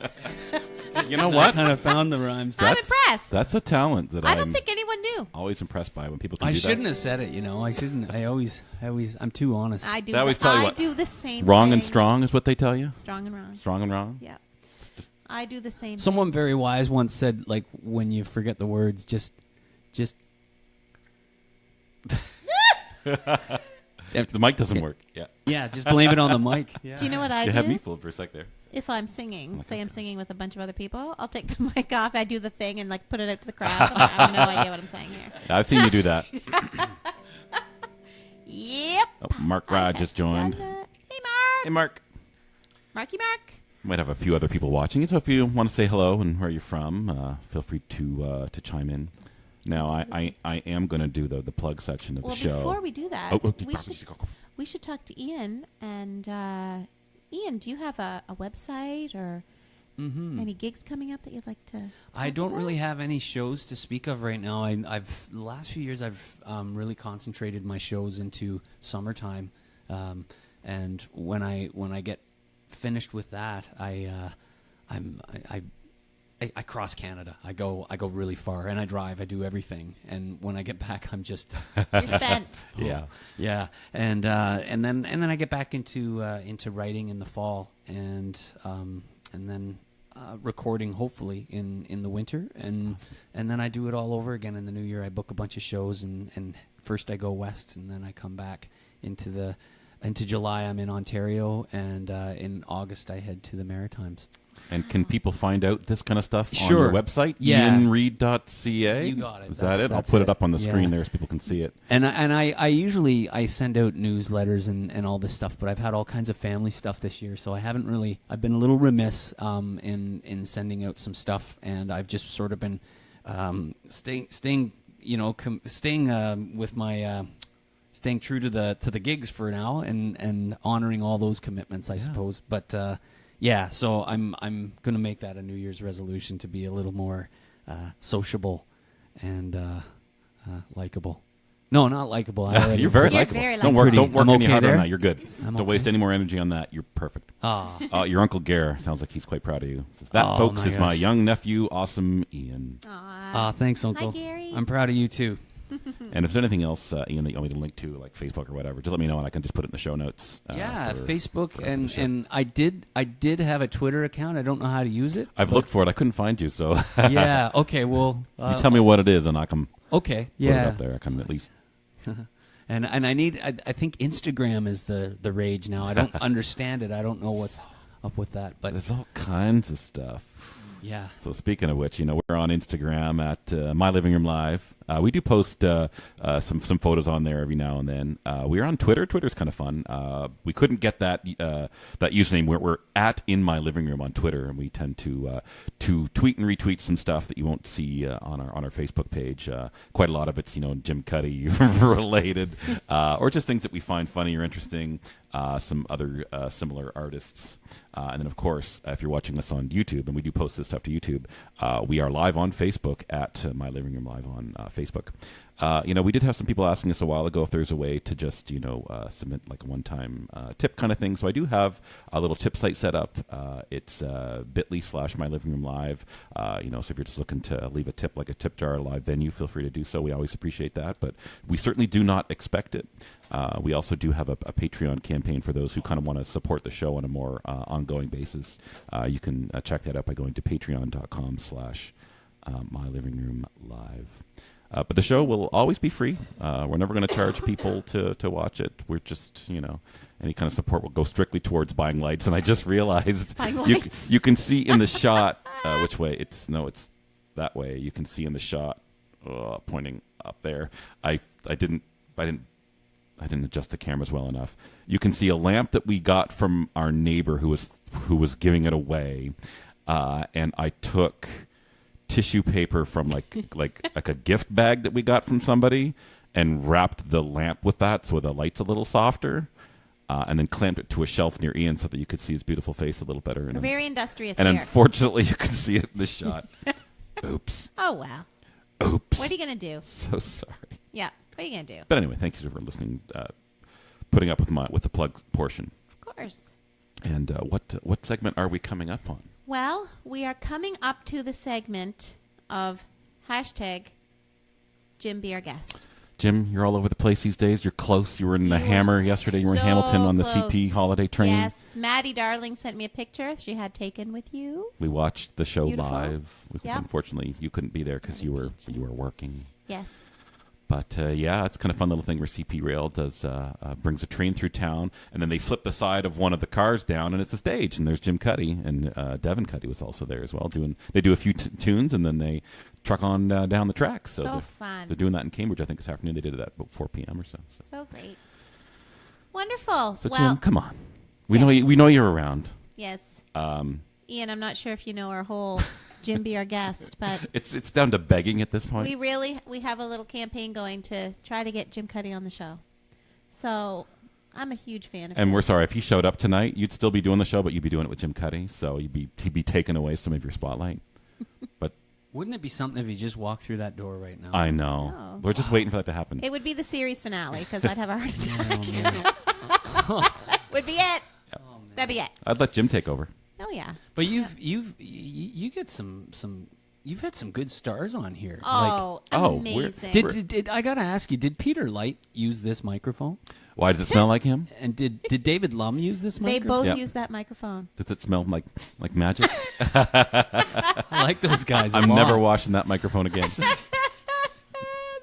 Speaker 2: You know
Speaker 3: I
Speaker 2: what?
Speaker 3: kind of found the rhymes.
Speaker 1: I'm impressed.
Speaker 2: That's a talent that
Speaker 1: I don't
Speaker 2: I'm
Speaker 1: think anyone knew.
Speaker 2: always impressed by when people can
Speaker 3: I
Speaker 2: do
Speaker 3: shouldn't
Speaker 2: that.
Speaker 3: have said it, you know. I shouldn't. I always, I'm too honest.
Speaker 1: I do.
Speaker 2: They always tell you
Speaker 1: I
Speaker 2: what,
Speaker 1: do the same.
Speaker 2: Wrong
Speaker 1: thing.
Speaker 2: and strong is what they tell you?
Speaker 1: Strong and wrong.
Speaker 2: Strong and wrong?
Speaker 1: Yeah. I do the same.
Speaker 3: Someone very wise once said, like, when you forget the words, just.
Speaker 2: If the mic doesn't work, yeah.
Speaker 3: Yeah, just blame it on the mic. Yeah.
Speaker 1: Do you know what I
Speaker 2: You
Speaker 1: do?
Speaker 2: had me fooled for a sec there.
Speaker 1: If I'm singing, say I'm singing with a bunch of other people, I'll take the mic off. I do the thing and like put it out to the crowd. I have no idea what I'm saying here.
Speaker 2: I've seen you do that.
Speaker 1: Yep.
Speaker 2: Oh, Mark Rod just joined.
Speaker 1: Hey, Mark.
Speaker 2: Hey, Mark.
Speaker 1: Marky Mark.
Speaker 2: Might have a few other people watching, so if you want to say hello and where you're from, feel free to chime in. Now, I am going to do the plug section of the show.
Speaker 1: Before we do that,
Speaker 2: Oh,
Speaker 1: we should talk to Ian. And Ian, do you have a website or Any gigs coming up that you'd like to?
Speaker 3: I don't really have any shows to speak of right now. I've the last few years I've really concentrated my shows into summertime, and when I get finished with that, I cross Canada. I go really far, and I drive. I do everything, and when I get back, I'm just
Speaker 1: You're spent.
Speaker 3: yeah, and then I get back into writing in the fall, and then recording hopefully in the winter, and then I do it all over again in the new year. I book a bunch of shows, and first I go west, and then I come back into July. I'm in Ontario, and in August I head to the Maritimes.
Speaker 2: And can people find out this kind of stuff on
Speaker 3: Sure.
Speaker 2: your website?
Speaker 3: Yeah.
Speaker 2: ianreid.ca?
Speaker 3: You got it.
Speaker 2: Is that it? I'll
Speaker 3: That's
Speaker 2: put it up on the screen
Speaker 3: Yeah.
Speaker 2: there so people can see it.
Speaker 3: And I usually send out newsletters and all this stuff, but I've had all kinds of family stuff this year, so I've been a little remiss in sending out some stuff, and I've just sort of been staying with my staying true to the gigs for now, and honoring all those commitments, I suppose. But yeah, so I'm going to make that a New Year's resolution to be a little more sociable and likable. No, not likable.
Speaker 2: You're very
Speaker 1: You're
Speaker 2: likable.
Speaker 1: very
Speaker 2: Don't work
Speaker 3: I'm
Speaker 2: any
Speaker 3: okay
Speaker 2: harder
Speaker 3: there?
Speaker 2: on that. You're good.
Speaker 3: I'm
Speaker 2: Don't
Speaker 3: okay.
Speaker 2: waste any more energy on that. You're perfect.
Speaker 3: Ah,
Speaker 2: Your Uncle Gare sounds like he's quite proud of you. Says, that,
Speaker 3: Oh,
Speaker 2: folks,
Speaker 3: my
Speaker 2: is my
Speaker 3: gosh.
Speaker 2: young nephew, awesome Ian.
Speaker 3: thanks, Uncle.
Speaker 1: Gary.
Speaker 3: I'm proud of you too.
Speaker 2: And if there's anything else, Ian, that you want me to link to, like Facebook or whatever, just let me know and I can just put it in the show notes.
Speaker 3: Yeah,
Speaker 2: for
Speaker 3: Facebook
Speaker 2: the show.
Speaker 3: and I did have a Twitter account. I don't know how to use it.
Speaker 2: I've looked for it. I couldn't find you, so
Speaker 3: Yeah. Okay. Well,
Speaker 2: you tell me what it is and I can
Speaker 3: Okay.
Speaker 2: put it
Speaker 3: Yeah.
Speaker 2: up there. I can at least.
Speaker 3: And I think Instagram is the rage now. I don't understand it. I don't know what's up with that. But
Speaker 2: There's all kinds of stuff.
Speaker 3: yeah.
Speaker 2: So speaking of which, we're on Instagram at My Living Room Live. We do post some photos on there every now and then. We're on Twitter. Twitter's kind of fun. We couldn't get that username. We're at In My Living Room on Twitter, and we tend to tweet and retweet some stuff that you won't see on our Facebook page. Quite a lot of it's Jim Cuddy related, or just things that we find funny or interesting. Some other similar artists. And then, of course, if you're watching us on YouTube, and we do post this stuff to YouTube, we are live on Facebook at My Living Room Live on Facebook. We did have some people asking us a while ago if there's a way to just, submit like a one-time tip kind of thing. So I do have a little tip site set up. It's bit.ly/My Living Room Live. So if you're just looking to leave a tip, like a tip jar, live venue, feel free to do so. We always appreciate that, but we certainly do not expect it. We also do have a Patreon campaign for those who kind of want to support the show on a more ongoing basis. You can check that out by going to patreon.com/My Living Room Live. But the show will always be free. We're never going to charge people to watch it. We're just, any kind of support will go strictly towards buying lights. And I just realized
Speaker 1: Buying lights.
Speaker 2: you can see in the shot which way. It's that way. You can see in the shot pointing up there. I didn't adjust the cameras well enough. You can see a lamp that we got from our neighbor who was giving it away, and I took tissue paper from like a gift bag that we got from somebody and wrapped the lamp with that so the light's a little softer, and then clamped it to a shelf near Ian so that you could see his beautiful face a little better.
Speaker 1: We're very industrious
Speaker 2: and
Speaker 1: here.
Speaker 2: unfortunately, you can see it in the shot. Oops.
Speaker 1: Oh, wow.
Speaker 2: Oops.
Speaker 1: What are you going to do?
Speaker 2: So sorry.
Speaker 1: Yeah. What are you going to do?
Speaker 2: But anyway, thank you for listening, putting up with the plug portion.
Speaker 1: Of course.
Speaker 2: And what segment are we coming up on?
Speaker 1: Well, we are coming up to the segment of hashtag Jim be our guest.
Speaker 2: Jim, you're all over the place these days. You're close. You were in the
Speaker 1: You
Speaker 2: Hammer
Speaker 1: were
Speaker 2: yesterday. You were in
Speaker 1: so
Speaker 2: Hamilton on the
Speaker 1: close.
Speaker 2: CP holiday train.
Speaker 1: Yes. Maddie Darling sent me a picture she had taken with you.
Speaker 2: We watched the show
Speaker 1: Beautiful.
Speaker 2: live.
Speaker 1: Yeah.
Speaker 2: Unfortunately, you couldn't be there because
Speaker 1: I
Speaker 2: you
Speaker 1: was
Speaker 2: were
Speaker 1: teaching.
Speaker 2: working.
Speaker 1: Yes.
Speaker 2: But yeah, it's kind of a fun little thing where CP Rail does brings a train through town, and then they flip the side of one of the cars down, and it's a stage, and there's Jim Cuddy, and Devin Cuddy was also there as well. They do a few tunes, and then they truck on down the track. So
Speaker 1: So fun.
Speaker 2: They're doing that in Cambridge, I think, this afternoon. They did it at about 4 p.m. or so.
Speaker 1: So great. Wonderful.
Speaker 2: So
Speaker 1: well,
Speaker 2: Jim, come on, we
Speaker 1: Yes.
Speaker 2: know you're around.
Speaker 1: yes.
Speaker 2: Um,
Speaker 1: Ian, I'm not sure if you know our whole Jim be our guest, but
Speaker 2: it's down to begging at this point.
Speaker 1: we have a little campaign going to try to get Jim Cuddy on the show. So I'm a huge fan of
Speaker 2: And
Speaker 1: his.
Speaker 2: we're sorry, if he showed up tonight, you'd still be doing the show, but you'd be doing it with Jim Cuddy, so he'd be taking away some of your spotlight. But
Speaker 3: Wouldn't it be something if you just walked through that door right now?
Speaker 2: I know.
Speaker 1: Oh.
Speaker 2: We're just waiting for that to happen.
Speaker 1: It would be the series finale because I'd have a heart attack.
Speaker 3: Oh, man.
Speaker 1: Would be it.
Speaker 3: Oh, man.
Speaker 1: That'd be it.
Speaker 2: I'd let Jim take over.
Speaker 1: Oh yeah.
Speaker 3: But you get some you've had some good stars on here.
Speaker 1: Oh,
Speaker 2: oh,
Speaker 1: amazing.
Speaker 3: Did I gotta ask you? Did Peter Light use this microphone?
Speaker 2: Why does it smell like him?
Speaker 3: And did David Lum use this
Speaker 1: they
Speaker 3: microphone?
Speaker 1: both
Speaker 2: Yeah.
Speaker 1: use that microphone.
Speaker 2: Does it smell like magic?
Speaker 3: I like those guys.
Speaker 2: I'm never washing that microphone again.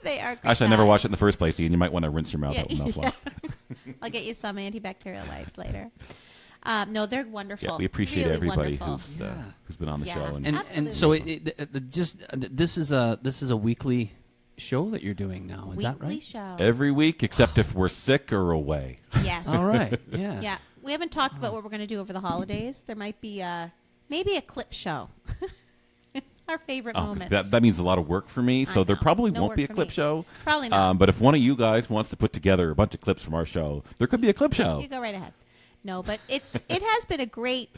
Speaker 1: They are great
Speaker 2: Actually, I never
Speaker 1: guys.
Speaker 2: washed it in the first place, Ian. You might want to rinse your mouth
Speaker 1: Yeah,
Speaker 2: out with mouthwash.
Speaker 1: I'll get you some antibacterial wipes later. No, they're wonderful.
Speaker 2: Yeah, we appreciate
Speaker 1: Really
Speaker 2: everybody
Speaker 1: wonderful.
Speaker 2: who's been on the
Speaker 1: Yeah.
Speaker 2: show.
Speaker 3: And so this is a weekly show that you're doing now. Is that
Speaker 1: Weekly
Speaker 3: right?
Speaker 1: show.
Speaker 2: every week, except if we're sick or away.
Speaker 1: Yes.
Speaker 3: All right. Yeah.
Speaker 1: Yeah. We haven't talked about what we're going to do over the holidays. There might be maybe a clip show. Our favorite
Speaker 2: Oh,
Speaker 1: moments.
Speaker 2: that means a lot of work for me, so
Speaker 1: I
Speaker 2: there
Speaker 1: know.
Speaker 2: probably
Speaker 1: No
Speaker 2: won't
Speaker 1: work
Speaker 2: be a
Speaker 1: for
Speaker 2: clip
Speaker 1: me.
Speaker 2: show.
Speaker 1: Probably not.
Speaker 2: But if one of you guys wants to put together a bunch of clips from our show, there could be a clip show.
Speaker 1: You go right ahead. No, but it has been a great.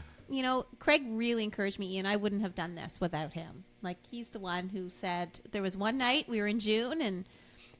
Speaker 1: Craig really encouraged me, Ian. I wouldn't have done this without him. Like, he's the one who said, there was one night, we were in June, and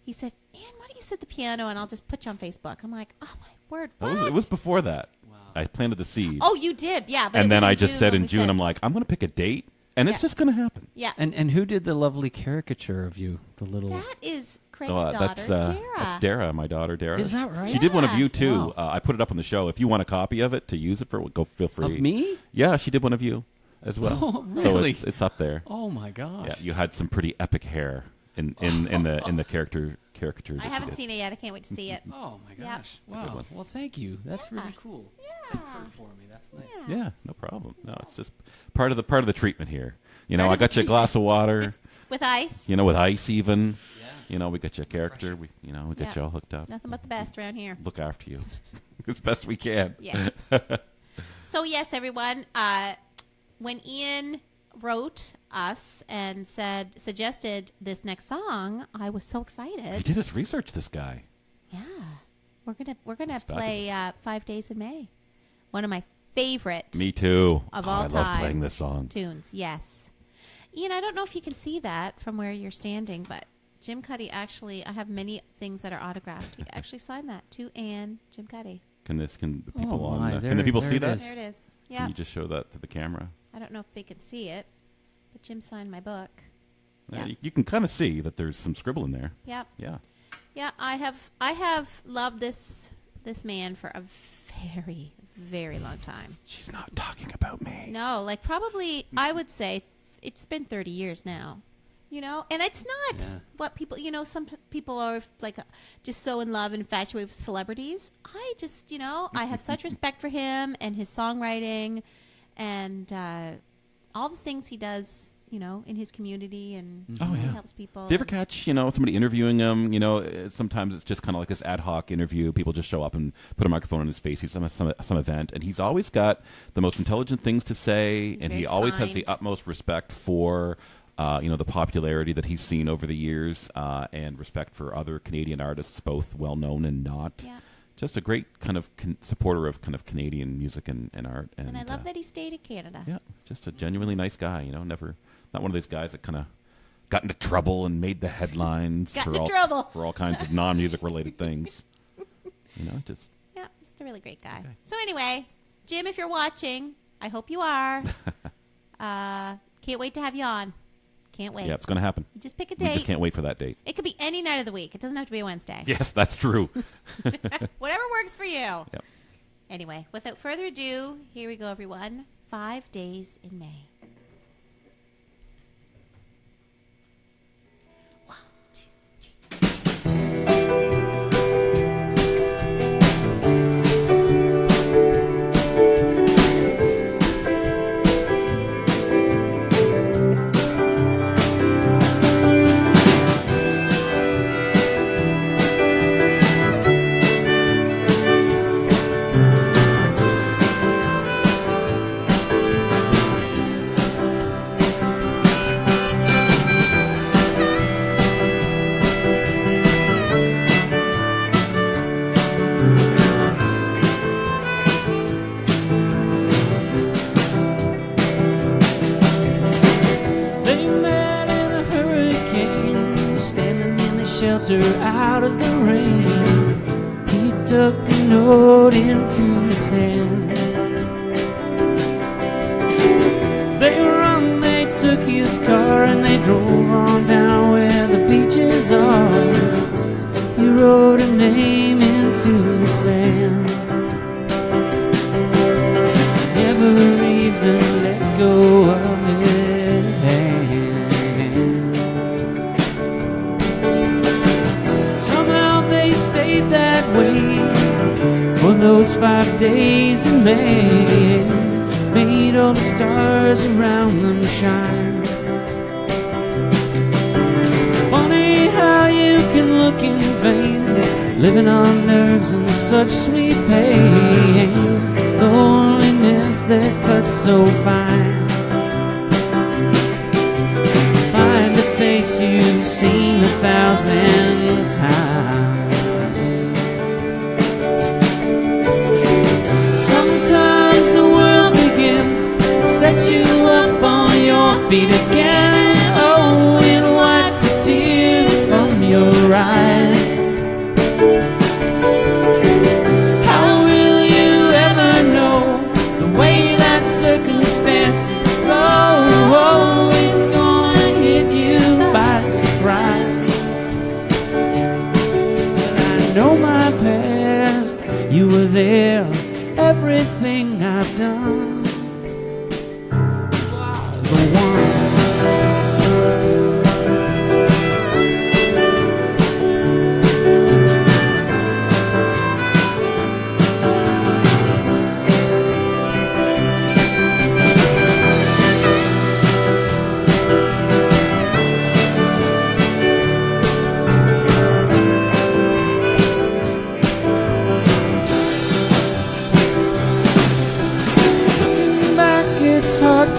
Speaker 1: he said, Ian, why don't you sit the piano and I'll just put you on Facebook? I'm like, oh, my word, what?
Speaker 2: It was before that. Wow. I planted the seed.
Speaker 1: Oh, you did, yeah. But it
Speaker 2: and then
Speaker 1: was
Speaker 2: I
Speaker 1: in
Speaker 2: just
Speaker 1: June
Speaker 2: said
Speaker 1: when
Speaker 2: in
Speaker 1: we
Speaker 2: June,
Speaker 1: said-
Speaker 2: I'm like, I'm going to pick a date, and it's
Speaker 1: Yeah.
Speaker 2: just going to happen.
Speaker 1: Yeah.
Speaker 3: And who did the lovely caricature of you? The little.
Speaker 1: That is Craig's
Speaker 2: That's
Speaker 1: daughter, Dara.
Speaker 2: That's Dara, my daughter, Dara.
Speaker 3: Is that right?
Speaker 2: She did one of
Speaker 1: Yeah.
Speaker 2: you too.
Speaker 3: Wow.
Speaker 2: I put it up on the show. If you want a copy of it to use it for, go feel free.
Speaker 3: Of me?
Speaker 2: Yeah, she did one of you as well.
Speaker 3: Oh,
Speaker 2: So
Speaker 3: really?
Speaker 2: it's up there.
Speaker 3: Oh my gosh.
Speaker 2: Yeah, you had some pretty epic hair in the caricature.
Speaker 1: I haven't seen it yet. I can't wait to see it.
Speaker 3: Oh my
Speaker 1: Yeah.
Speaker 3: gosh.
Speaker 2: good
Speaker 3: Wow.
Speaker 2: one.
Speaker 3: Well, thank you. That's
Speaker 1: Yeah.
Speaker 3: really cool.
Speaker 1: Yeah.
Speaker 3: For me, that's nice.
Speaker 2: Yeah, no problem. No, it's just part of the treatment here. You know,
Speaker 1: Part
Speaker 2: I
Speaker 1: of the
Speaker 2: got you a glass of water.
Speaker 1: With ice.
Speaker 2: You know, with ice even.
Speaker 3: Yeah.
Speaker 2: You know, we got you a character. We got
Speaker 1: Yeah.
Speaker 2: you all hooked up.
Speaker 1: Nothing but the best around here.
Speaker 2: Look after you as best we can.
Speaker 1: Yes. So, yes, everyone, when Ian wrote us and suggested this next song, I was so
Speaker 2: He
Speaker 1: excited.
Speaker 2: did his research, this guy.
Speaker 1: Yeah. We're gonna
Speaker 2: That's
Speaker 1: play 5 Days in May. One of my favorite
Speaker 2: Me too.
Speaker 1: Of
Speaker 2: Oh,
Speaker 1: all
Speaker 2: I love
Speaker 1: time.
Speaker 2: playing this song.
Speaker 1: tunes. Yes. Ian, I don't know if you can see that from where you're standing, but Jim Cuddy actually, I have many things that are autographed. He actually signed that to Anne, Jim Cuddy.
Speaker 2: Can the people
Speaker 3: Oh,
Speaker 2: on?
Speaker 3: my.
Speaker 2: Can
Speaker 3: There-
Speaker 2: the people
Speaker 3: there
Speaker 2: see
Speaker 3: it
Speaker 2: that?
Speaker 3: is.
Speaker 1: There it is.
Speaker 2: Can
Speaker 1: Yeah.
Speaker 2: you just show that to the camera?
Speaker 1: I don't know if they can see it, but Jim signed my book. Yeah.
Speaker 2: You can kind of see that there's some scribble in there.
Speaker 1: Yep.
Speaker 2: Yeah.
Speaker 1: Yeah, I have loved this man for a very, very long time.
Speaker 2: She's not talking about me.
Speaker 1: No, like probably I would say it's been 30 years now. And it's not
Speaker 3: Yeah.
Speaker 1: what people, some people are like just so in love and infatuated with celebrities. I just, I have such respect for him and his songwriting and all the things he does, in his community and
Speaker 2: Oh,
Speaker 1: he
Speaker 2: yeah.
Speaker 1: helps people.
Speaker 2: Do you ever catch, somebody interviewing him? Sometimes it's just kind of like this ad hoc interview. People just show up and put a microphone in his face. He's some event, and he's always got the most intelligent things to say, and
Speaker 1: very
Speaker 2: he always has the
Speaker 1: kind.
Speaker 2: utmost respect for, the popularity that he's seen over the years, and respect for other Canadian artists, both well known and not.
Speaker 1: Yeah.
Speaker 2: Just a great kind of supporter of kind of Canadian music and art.
Speaker 1: And I love that he stayed in Canada.
Speaker 2: Yeah, just a genuinely nice guy. Not one of those guys that kind of got into trouble and made the headlines
Speaker 1: Got
Speaker 2: for
Speaker 1: into
Speaker 2: all
Speaker 1: trouble.
Speaker 2: for all kinds of non-music related things. Just
Speaker 1: Yeah, just a really great guy. So anyway, Jim, if you're watching, I hope you are. Can't wait to have you on. Can't wait.
Speaker 2: yeah, it's going to happen.
Speaker 1: Just pick a
Speaker 2: We just
Speaker 1: date.
Speaker 2: can't wait for that date.
Speaker 1: It could be any night of the week. It doesn't have to be a Wednesday.
Speaker 2: Yes, that's true.
Speaker 1: Whatever works for you.
Speaker 2: Yep.
Speaker 1: Anyway, without further ado, here we go, everyone. 5 Days in May. 1, 2, 3.
Speaker 3: shelter out of the rain. He tucked a note into the sand. They took his car and they drove on down where the beaches are. He wrote a name into the sand. Never even let go of his hand. Somehow they stayed that way for those 5 days in May. Made all the stars around them shine. Funny how you can look in vain, living on nerves and such sweet pain. Loneliness that cuts so fine. Find a face you've seen 1,000 times. Set you up on your feet again. Oh, and wipe the tears from your eyes. How will you ever know the way that circumstances go? Oh, it's gonna hit you by surprise. But I know my past, you were there, everything I've done.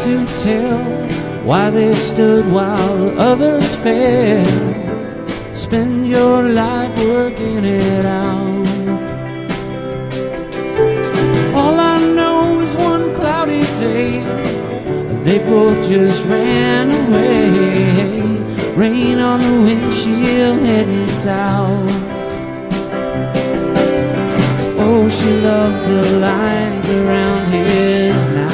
Speaker 3: To tell why they stood while others fell. Spend your life working it out. All I know is one cloudy day they both just ran away. Rain on the windshield heading south. Oh, she loved the lines around his mouth.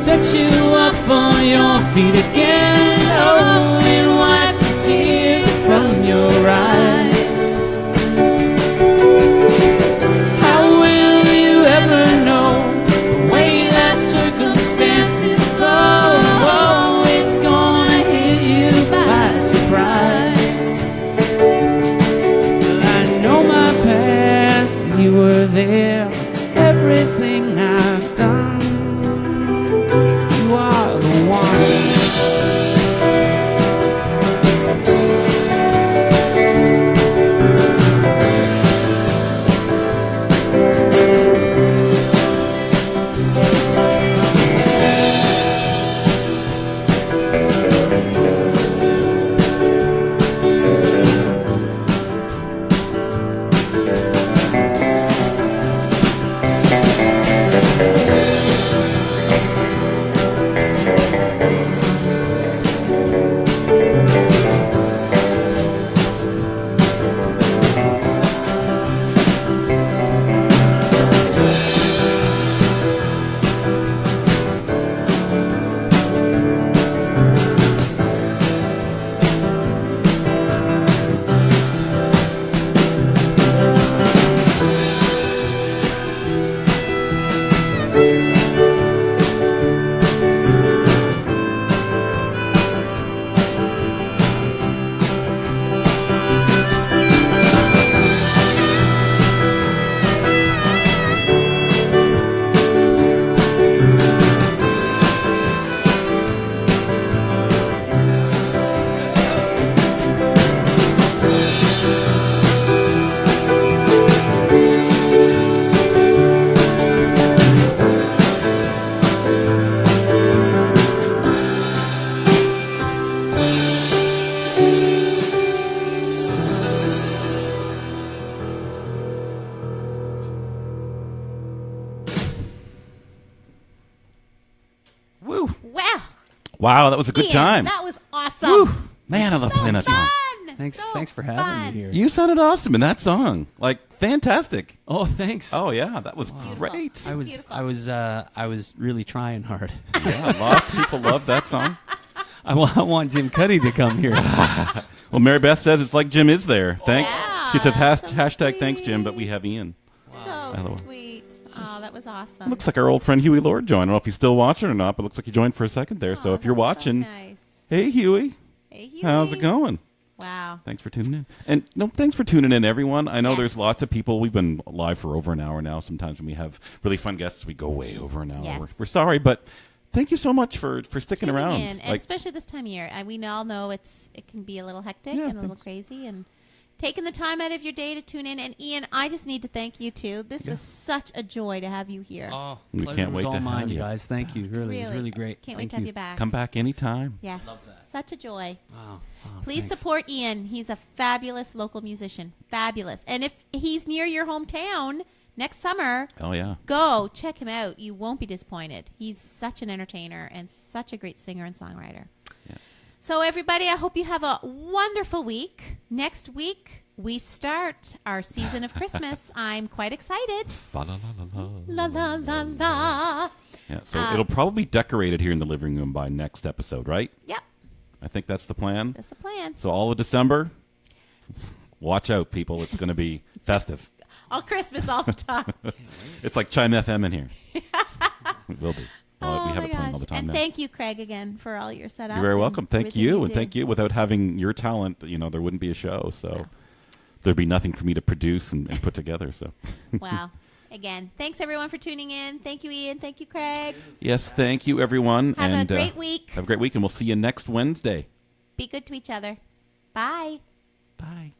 Speaker 3: Set you up on your feet again. Oh, and wipe the tears from your eyes. How will you ever know the way that circumstances go? Oh, it's gonna hit you by surprise.
Speaker 2: Wow, that was a good
Speaker 1: Ian,
Speaker 2: time.
Speaker 1: That was awesome.
Speaker 2: Whew. Man, I love playing that song.
Speaker 1: Fun.
Speaker 3: Thanks,
Speaker 1: So
Speaker 3: thanks for having
Speaker 1: fun.
Speaker 3: me here.
Speaker 2: You sounded awesome in that song. Like, fantastic.
Speaker 3: Oh, thanks.
Speaker 2: Oh, yeah, that was great.
Speaker 3: I was really trying hard.
Speaker 2: Yeah, lots of people love that song.
Speaker 3: I want Jim Cuddy to come here.
Speaker 2: Well, Mary Beth says it's like Jim is there. Thanks.
Speaker 1: Yeah,
Speaker 2: She says
Speaker 1: so
Speaker 2: hashtag thanks, Jim, but
Speaker 1: sweet.
Speaker 2: we have Ian.
Speaker 1: So sweet. Oh, that was awesome.
Speaker 2: Looks like our old friend Huey Lord joined. I don't know if he's still watching or not, but looks like he joined for a second there. So
Speaker 1: Oh,
Speaker 2: if you're
Speaker 1: that's so
Speaker 2: watching,
Speaker 1: nice.
Speaker 2: hey, Huey,
Speaker 1: Hey, Huey.
Speaker 2: how's it going?
Speaker 1: Wow.
Speaker 2: Thanks for tuning in. And no, thanks for tuning in, everyone. I know
Speaker 1: Yes.
Speaker 2: there's lots of people. We've been live for over an hour now. Sometimes when we have really fun guests, we go way over an hour.
Speaker 1: Yes.
Speaker 2: We're sorry, but thank you so much for sticking
Speaker 1: Tuning
Speaker 2: around.
Speaker 1: in, and especially this time of year. We all know it can be a little hectic
Speaker 2: Yeah,
Speaker 1: and a little crazy, and taking the time out of your day to tune in. And Ian, I just need to thank you too. This was such a joy to have you here.
Speaker 3: Oh,
Speaker 2: We
Speaker 3: pleasure
Speaker 2: can't
Speaker 3: was
Speaker 2: wait
Speaker 3: all
Speaker 2: to
Speaker 3: mine,
Speaker 2: have
Speaker 3: you
Speaker 2: you.
Speaker 3: guys. Thank you. Really, it was really great.
Speaker 1: Can't wait
Speaker 3: Thank
Speaker 1: to have you back.
Speaker 2: Come back anytime.
Speaker 1: Yes, such a joy.
Speaker 3: Wow.
Speaker 1: Please
Speaker 3: thanks.
Speaker 1: support Ian. He's a fabulous local musician. Fabulous. And if he's near your hometown next summer,
Speaker 2: Oh, yeah.
Speaker 1: go check him out. You won't be disappointed. He's such an entertainer and such a great singer and songwriter.
Speaker 2: Yeah.
Speaker 1: So, everybody, I hope you have a wonderful week. Next week, we start our season of Christmas. I'm quite excited. La la la la.
Speaker 2: Yeah, so it'll probably be decorated here in the living room by next episode, right?
Speaker 1: Yep,
Speaker 2: I think that's the plan.
Speaker 1: that's the plan.
Speaker 2: So all of December, watch out, people. It's going to be festive.
Speaker 1: All Christmas all the time.
Speaker 2: It's like Chime FM in here. It will be. Well, we have
Speaker 1: my
Speaker 2: it playing all
Speaker 1: gosh.
Speaker 2: the time
Speaker 1: And
Speaker 2: now.
Speaker 1: thank you, Craig, again for all your setup.
Speaker 2: You're very
Speaker 1: and
Speaker 2: welcome. Thank
Speaker 1: everything
Speaker 2: you, and
Speaker 1: do.
Speaker 2: thank you. Without having your talent, there wouldn't be a show. So there'd be nothing for me to produce and put together. So
Speaker 1: Wow. Again, thanks everyone for tuning in. Thank you, Ian. Thank you, Craig.
Speaker 2: yes, thank you, everyone.
Speaker 1: Have
Speaker 2: and
Speaker 1: a great week.
Speaker 2: Have a great week, and we'll see you next Wednesday.
Speaker 1: Be good to each other. Bye.
Speaker 2: Bye.